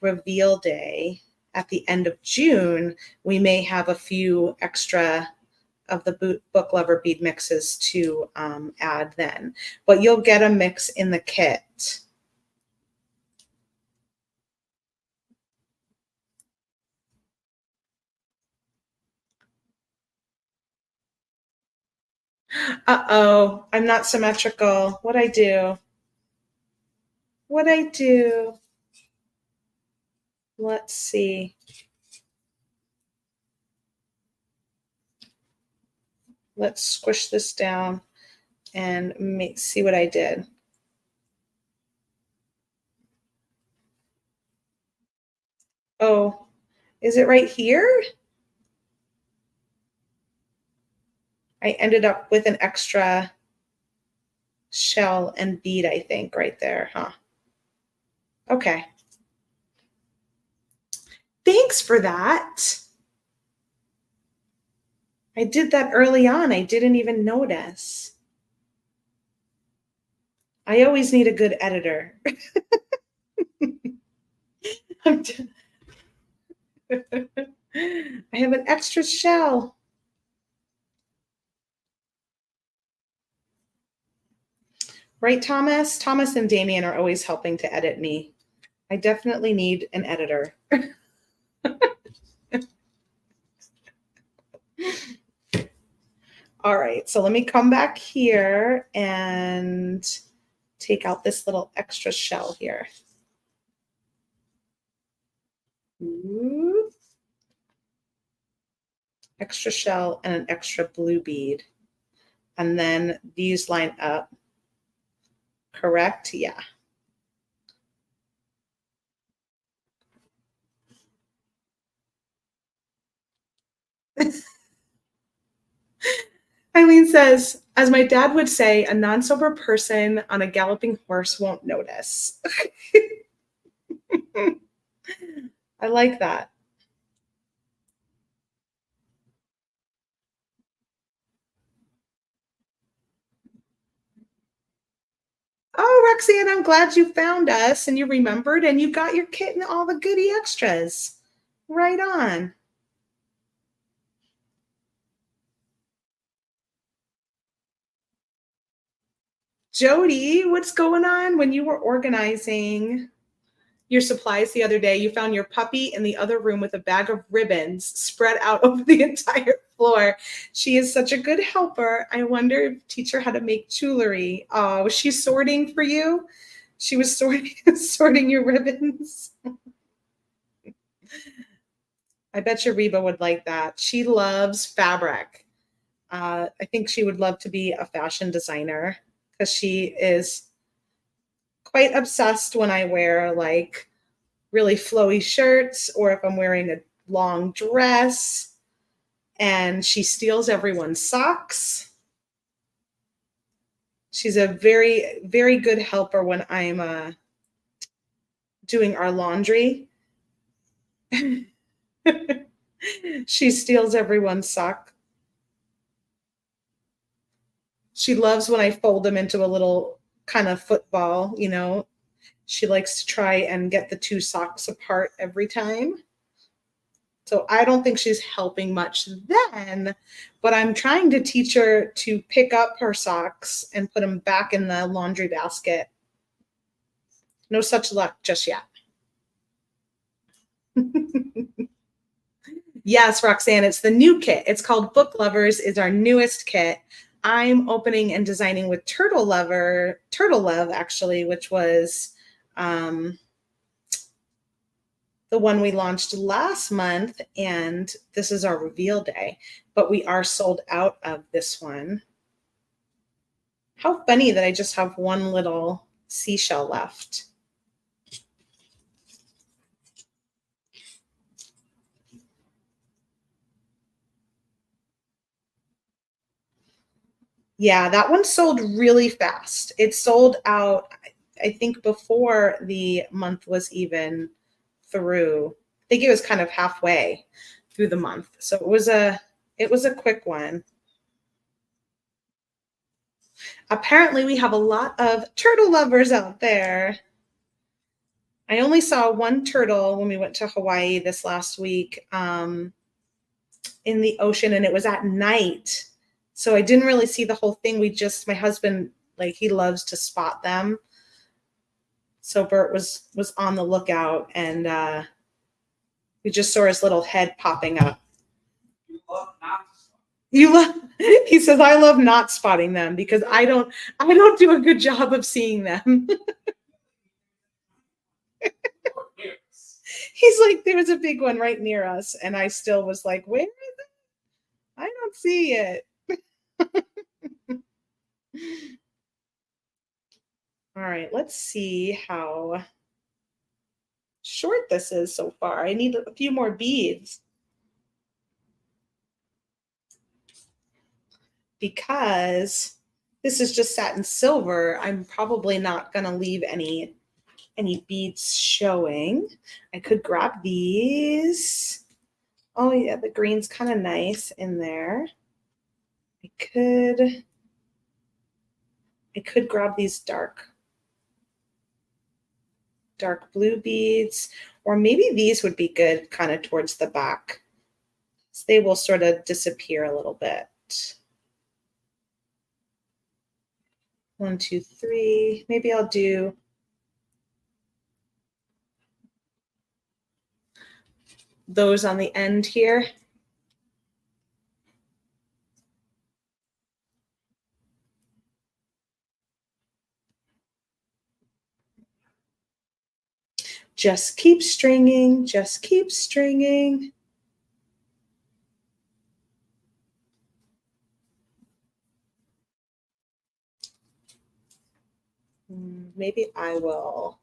reveal day at the end of June. We may have a few extra of the book lover bead mixes to add then, but you'll get a mix in the kit. Uh-oh, I'm not symmetrical. What'd I do? What'd I do? Let's see. Let's squish this down and see what I did. Oh, is it right here? I ended up with an extra shell and bead, I think, right there, huh? Okay. Thanks for that. I did that early on. I didn't even notice. I always need a good editor. I have an extra shell. Right, Thomas? Thomas and Damien are always helping to edit me. I definitely need an editor. All right, so let me come back here and take out this little extra shell here. Ooh. Extra shell and an extra blue bead. And then these line up. Correct? Yeah. Eileen says, as my dad would say, a non-sober person on a galloping horse won't notice. I like that. Oh, Roxanne, I'm glad you found us and you remembered and you got your kit and all the goodie extras. Right on. Jody, what's going on? When you were organizing your supplies the other day, you found your puppy in the other room with a bag of ribbons spread out over the entire floor. She is such a good helper. I wonder if teach her how to make jewelry. Oh, was she sorting for you? She was sorting your ribbons. I bet you Reba would like that. She loves fabric. I think she would love to be a fashion designer because she is quite obsessed when I wear like really flowy shirts or if I'm wearing a long dress, and she steals everyone's socks. She's a very, very good helper when I'm doing our laundry. She steals everyone's sock. She loves when I fold them into a little kind of football, you know. She likes to try and get the two socks apart every time. So I don't think she's helping much then, but I'm trying to teach her to pick up her socks and put them back in the laundry basket. No such luck just yet. Yes, Roxanne, it's the new kit. It's called Book Lovers, is our newest kit. I'm opening and designing with Turtle Love actually, which was the one we launched last month, and this is our reveal day, but we are sold out of this one. How funny that I just have one little seashell left. Yeah, that one sold really fast. It sold out, I think, before the month was even through. I think it was kind of halfway through the month. So it was a quick one. Apparently we have a lot of turtle lovers out there. I only saw one turtle when we went to Hawaii this last week in the ocean, and it was at night. So I didn't really see the whole thing. My husband, like, he loves to spot them. So Bert was on the lookout, and we just saw his little head popping up. He says, I love not spotting them because I don't do a good job of seeing them. He's like, there was a big one right near us, and I still was like, where is it? I don't see it. All right, let's see how short this is so far. I need a few more beads because this is just satin silver. I'm probably not going to leave any beads showing. I could grab these. Oh yeah, the green's kind of nice in there. I could grab these dark blue beads, or maybe these would be good kind of towards the back. So they will sort of disappear a little bit. 1, 2, 3. Maybe I'll do those on the end here. Just keep stringing, just keep stringing. Maybe I will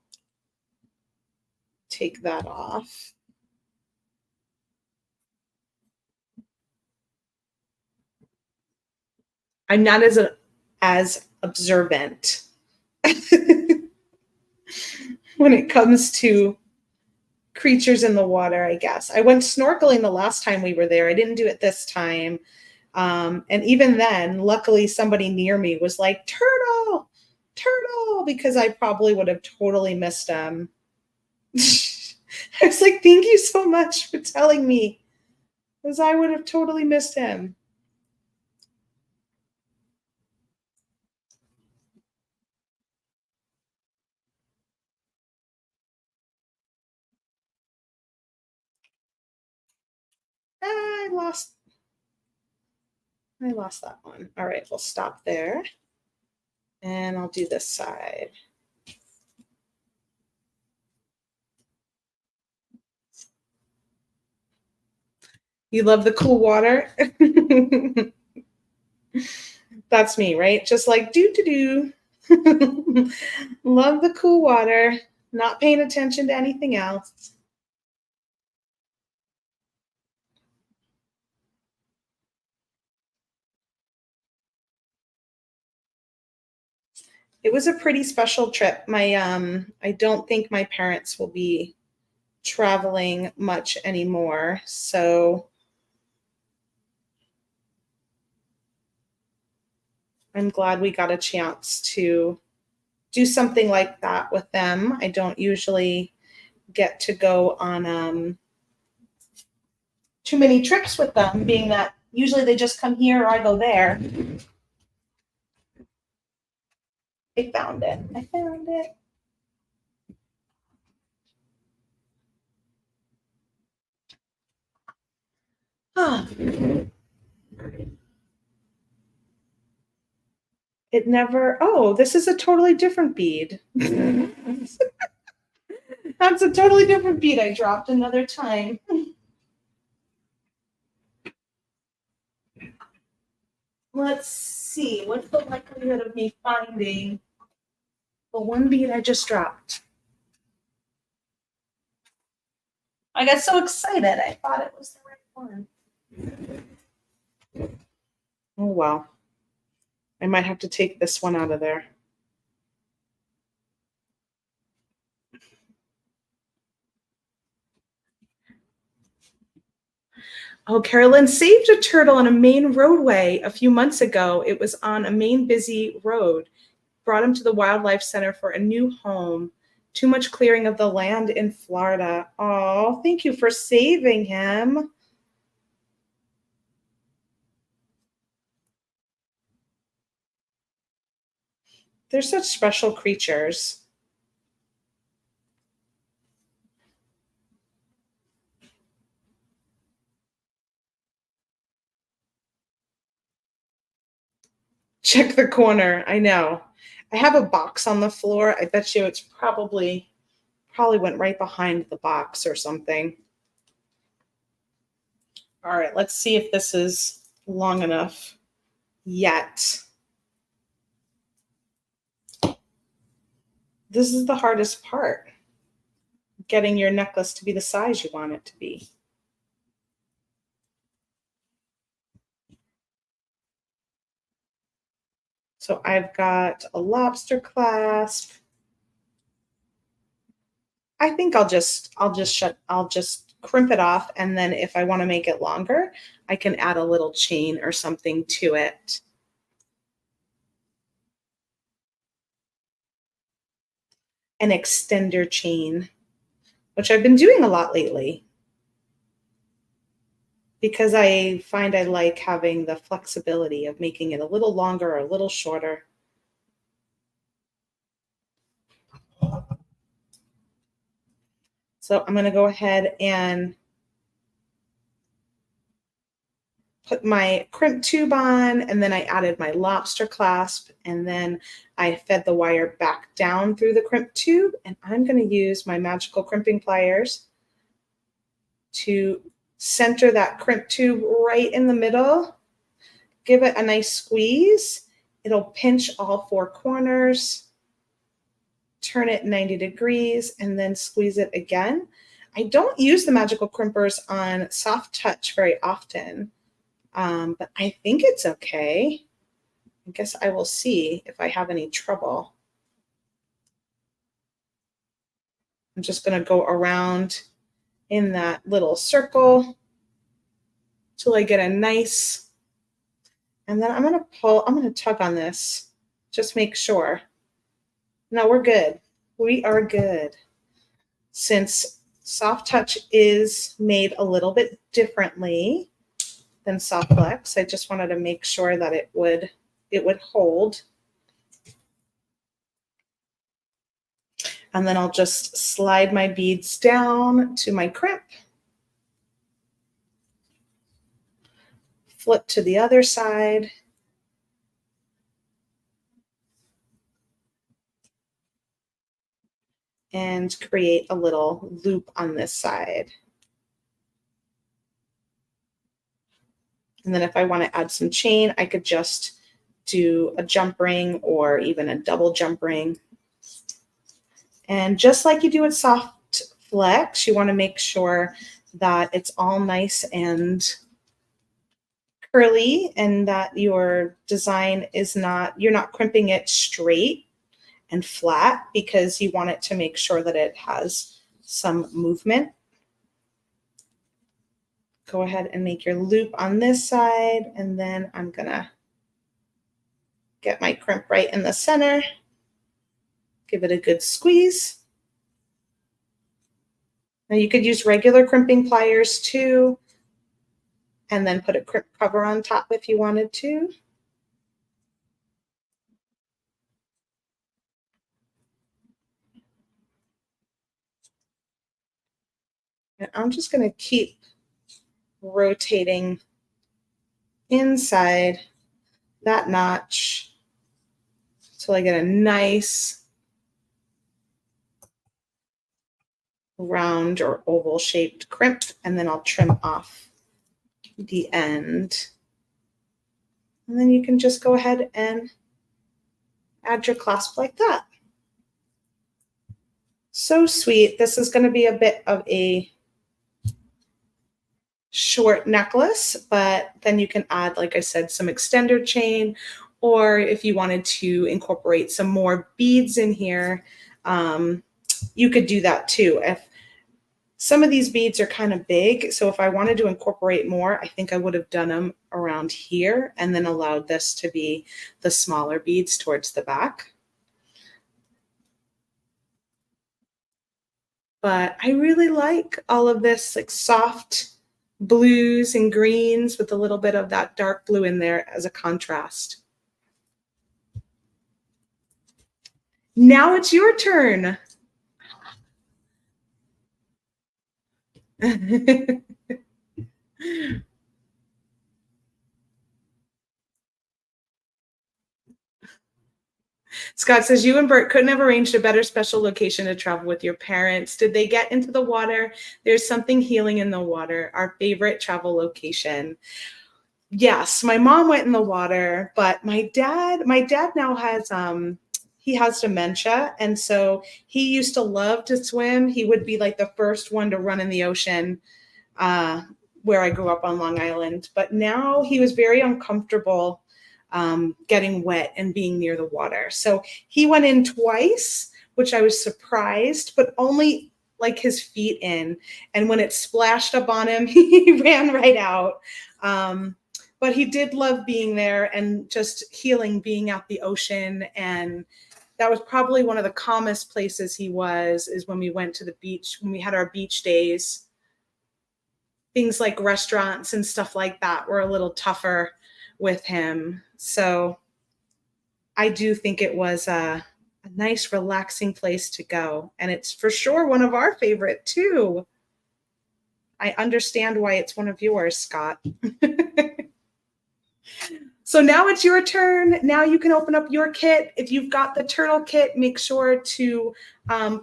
take that off. I'm not as observant when it comes to creatures in the water, I guess. I went snorkeling the last time we were there. I didn't do it this time. And even then, luckily, somebody near me was like, turtle, turtle, because I probably would have totally missed him. I was like, thank you so much for telling me, because I would have totally missed him. I lost that one. All right, we'll stop there. And I'll do this side. You love the cool water? That's me, right? Just like do. Love the cool water, not paying attention to anything else. It was a pretty special trip. I don't think my parents will be traveling much anymore, so I'm glad we got a chance to do something like that with them. I don't usually get to go on too many trips with them, being that usually they just come here or I go there. I found it. Ah, it never, oh, this is a totally different bead. That's a totally different bead I dropped another time. Let's see, what's the likelihood of me finding the one bead I just dropped? I got so excited, I thought it was the right one. Oh, well. I might have to take this one out of there. Oh, Carolyn saved a turtle on a main roadway a few months ago. It was on a main busy road. Brought him to the Wildlife Center for a new home. Too much clearing of the land in Florida. Oh, thank you for saving him. They're such special creatures. Check the corner. I know. I have a box on the floor. I bet you it's probably went right behind the box or something. All right, let's see if this is long enough yet. This is the hardest part, getting your necklace to be the size you want it to be. So I've got a lobster clasp. I think I'll just crimp it off, and then if I want to make it longer, I can add a little chain or something to it. An extender chain, which I've been doing a lot lately because I find I like having the flexibility of making it a little longer or a little shorter. So I'm going to go ahead and put my crimp tube on, and then I added my lobster clasp, and then I fed the wire back down through the crimp tube, and I'm going to use my magical crimping pliers to center that crimp tube right in the middle. Give it a nice squeeze. It'll pinch all four corners. Turn it 90 degrees and then squeeze it again. I don't use the magical crimpers on soft touch very often, but I think it's okay. I guess I will see if I have any trouble. I'm just going to go around in that little circle till I get a nice, and then I'm going to tug on this. Just make sure. No, we're good. We are good. Since soft touch is made a little bit differently than soft flex, I just wanted to make sure that it would hold. And then I'll just slide my beads down to my crimp. flip to the other side. And create a little loop on this side. And then if I want to add some chain, I could just do a jump ring or even a double jump ring. And just like you do with soft flex, you want to make sure that it's all nice and curly and that your design is not, you're not crimping it straight and flat, because you want it to make sure that it has some movement. Go ahead and make your loop on this side, and then I'm gonna get my crimp right in the center. Give it a good squeeze. Now you could use regular crimping pliers too, and then put a crimp cover on top if you wanted to. And I'm just gonna keep rotating inside that notch until I get a nice round or oval shaped crimp, and then I'll trim off the end. And then you can just go ahead and add your clasp like that. So sweet. This is going to be a bit of a short necklace, but then you can add, like I said, some extender chain, or if you wanted to incorporate some more beads in here, you could do that too. If some of these beads are kind of big, so if I wanted to incorporate more, I think I would have done them around here and then allowed this to be the smaller beads towards the back. But I really like all of this like soft blues and greens with a little bit of that dark blue in there as a contrast. Now it's your turn. Scott says, you and Bert couldn't have arranged a better special location to travel with your parents. Did they get into the water? There's something healing in the water. Our favorite travel location. Yes, my mom went in the water, but my dad now has he has dementia, and so he used to love to swim. He would be like the first one to run in the ocean where I grew up on Long Island, but now he was very uncomfortable getting wet and being near the water. So he went in twice, which I was surprised, but only like his feet in. And when it splashed up on him, he ran right out. But he did love being there and just healing, being at the ocean. And that was probably one of the calmest places he was, is when we went to the beach, when we had our beach days. Things like restaurants and stuff like that were a little tougher with him. So I do think it was a nice, relaxing place to go. And it's for sure one of our favorite too. I understand why it's one of yours, Scott. So now it's your turn. Now you can open up your kit. If you've got the turtle kit, make sure to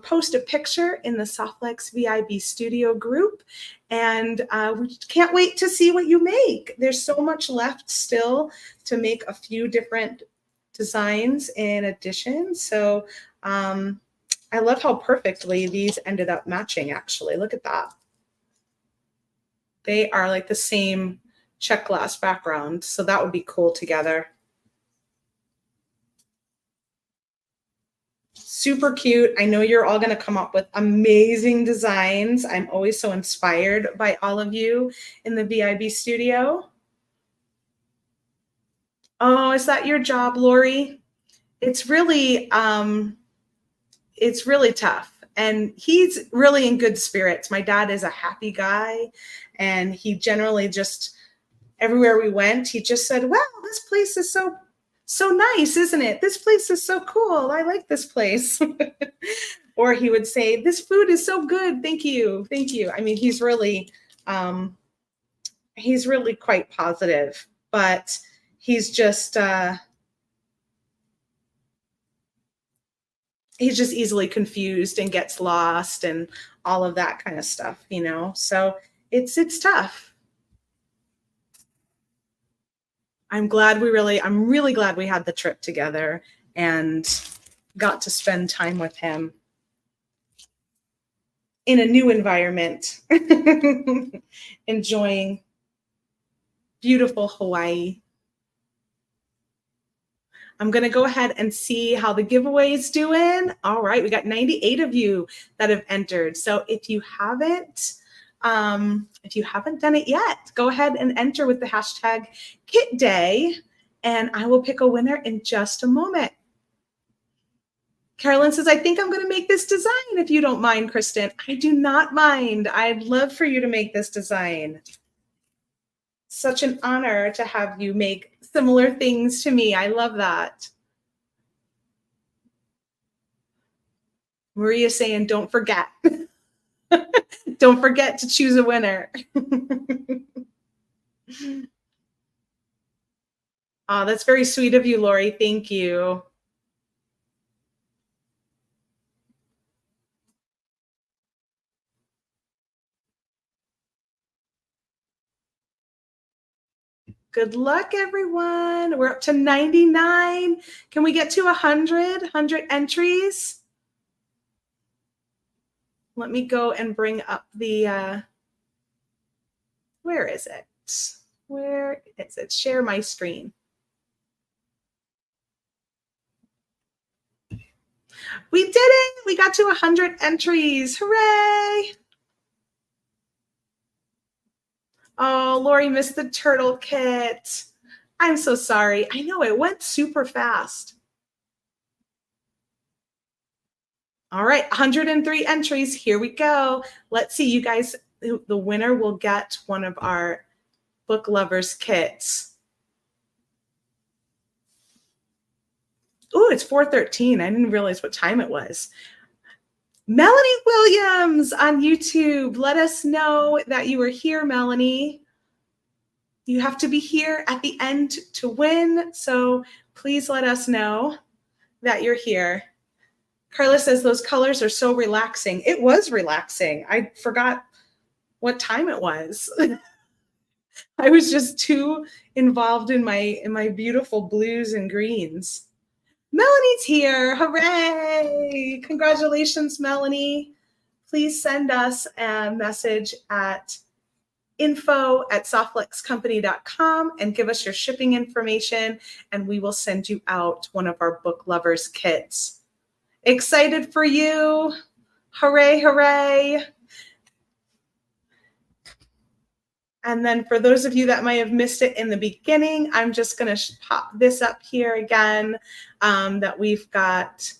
post a picture in the Softlex VIB Studio group. And we can't wait to see what you make. There's so much left still to make a few different designs in addition. So I love how perfectly these ended up matching, actually. Look at that. They are like the same check glass background, so that would be cool together. Super cute. I know you're all going to come up with amazing designs. I'm always so inspired by all of you in the VIB studio. Oh, is that your job, Lori? It's really tough. And he's really in good spirits. My dad is a happy guy, and he generally just, everywhere we went, he just said, wow, this place is so nice, isn't it? This place is so cool. I like this place. Or he would say, this food is so good. Thank you. Thank you. I mean, he's really quite positive. but he's just easily confused and gets lost and all of that kind of stuff, you know. So it's tough. I'm really glad we had the trip together and got to spend time with him in a new environment, enjoying beautiful Hawaii. I'm going to go ahead and see how the giveaway is doing. All right, we got 98 of you that have entered. So if you haven't done it yet, go ahead and enter with the hashtag Kit Day, and I will pick a winner in just a moment. Carolyn says, I think I'm going to make this design if you don't mind, Kristen. I do not mind. I'd love for you to make this design. Such an honor to have you make similar things to me. I love that. Maria's saying, don't forget. Don't forget to choose a winner. Oh, that's very sweet of you, Lori. Thank you. Good luck, everyone. We're up to 99. Can we get to 100 entries? Let me go and bring up the, where is it? Where is it? Share my screen. We did it. We got to 100 entries. Hooray. Oh, Lori missed the turtle kit. I'm so sorry. I know it went super fast. All right, 103 entries. Here we go. Let's see, you guys. The winner will get one of our Book Lovers kits. Oh, it's 4:13. I didn't realize what time it was. Melanie Williams on YouTube. Let us know that you are here, Melanie. You have to be here at the end to win, so please let us know that you're here. Carla says those colors are so relaxing. It was relaxing. I forgot what time it was. I was just too involved in my beautiful blues and greens. Melanie's here. Hooray! Congratulations, Melanie. Please send us a message at info@softflexcompany.com and give us your shipping information, and we will send you out one of our Book Lovers kits. Excited for you. Hooray, hooray. And then for those of you that might have missed it in the beginning, I'm just going to pop this up here again, that we've got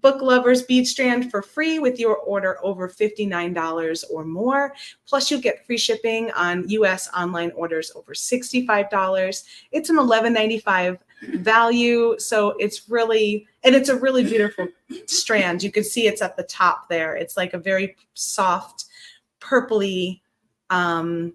Book Lovers bead strand for free with your order over $59 or more. Plus you get free shipping on US online orders over $65. It's an $11.95 value. So it's a really beautiful strand. You can see it's at the top there. It's like a very soft, purpley, and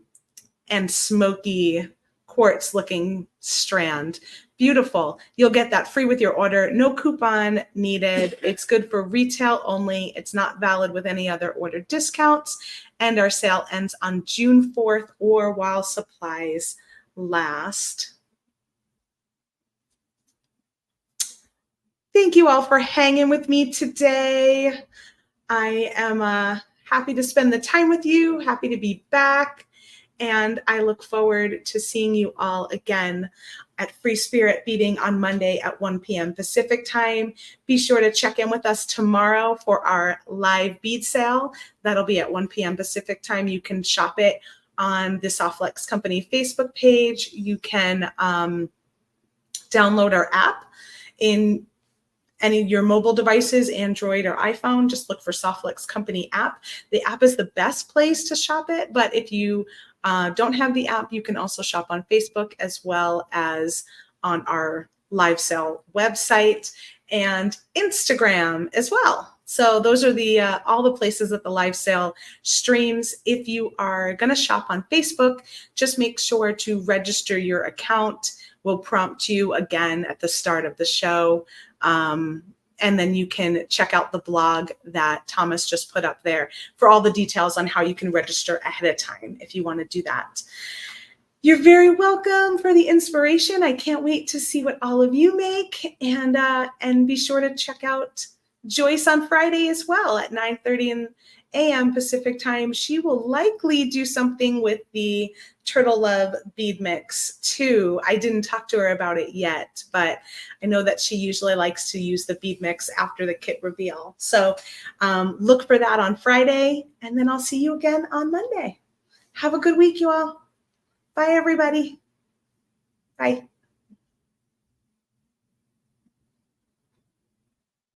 smoky quartz looking strand. Beautiful. You'll get that free with your order. No coupon needed. It's good for retail only. It's not valid with any other order discounts. And our sale ends on June 4th or while supplies last. Thank you all for hanging with me today. I am happy to spend the time with you, happy to be back, and I look forward to seeing you all again at Free Spirit Beading on Monday at 1 p.m. Pacific time. Be sure to check in with us tomorrow for our live bead sale. That'll be at 1 p.m. Pacific time. You can shop it on the Softflex Company Facebook page. You can download our app in any of your mobile devices, Android or iPhone. Just look for Softflex Company app. The app is the best place to shop it, but if you don't have the app, you can also shop on Facebook as well as on our live sale website and Instagram as well. So those are the all the places that the live sale streams. If you are going to shop on Facebook, just make sure to register your account. We'll prompt you again at the start of the show. And then you can check out the blog that Thomas just put up there for all the details on how you can register ahead of time if you want to do that. You're very welcome for the inspiration. I can't wait to see what all of you make. And be sure to check out Joyce on Friday as well at 9:30 a.m. Pacific time. She will likely do something with the Turtle Love bead mix too. I didn't talk to her about it yet, but I know that she usually likes to use the bead mix after the kit reveal. So look for that on Friday, and then I'll see you again on Monday. Have a good week, you all. Bye, everybody. Bye.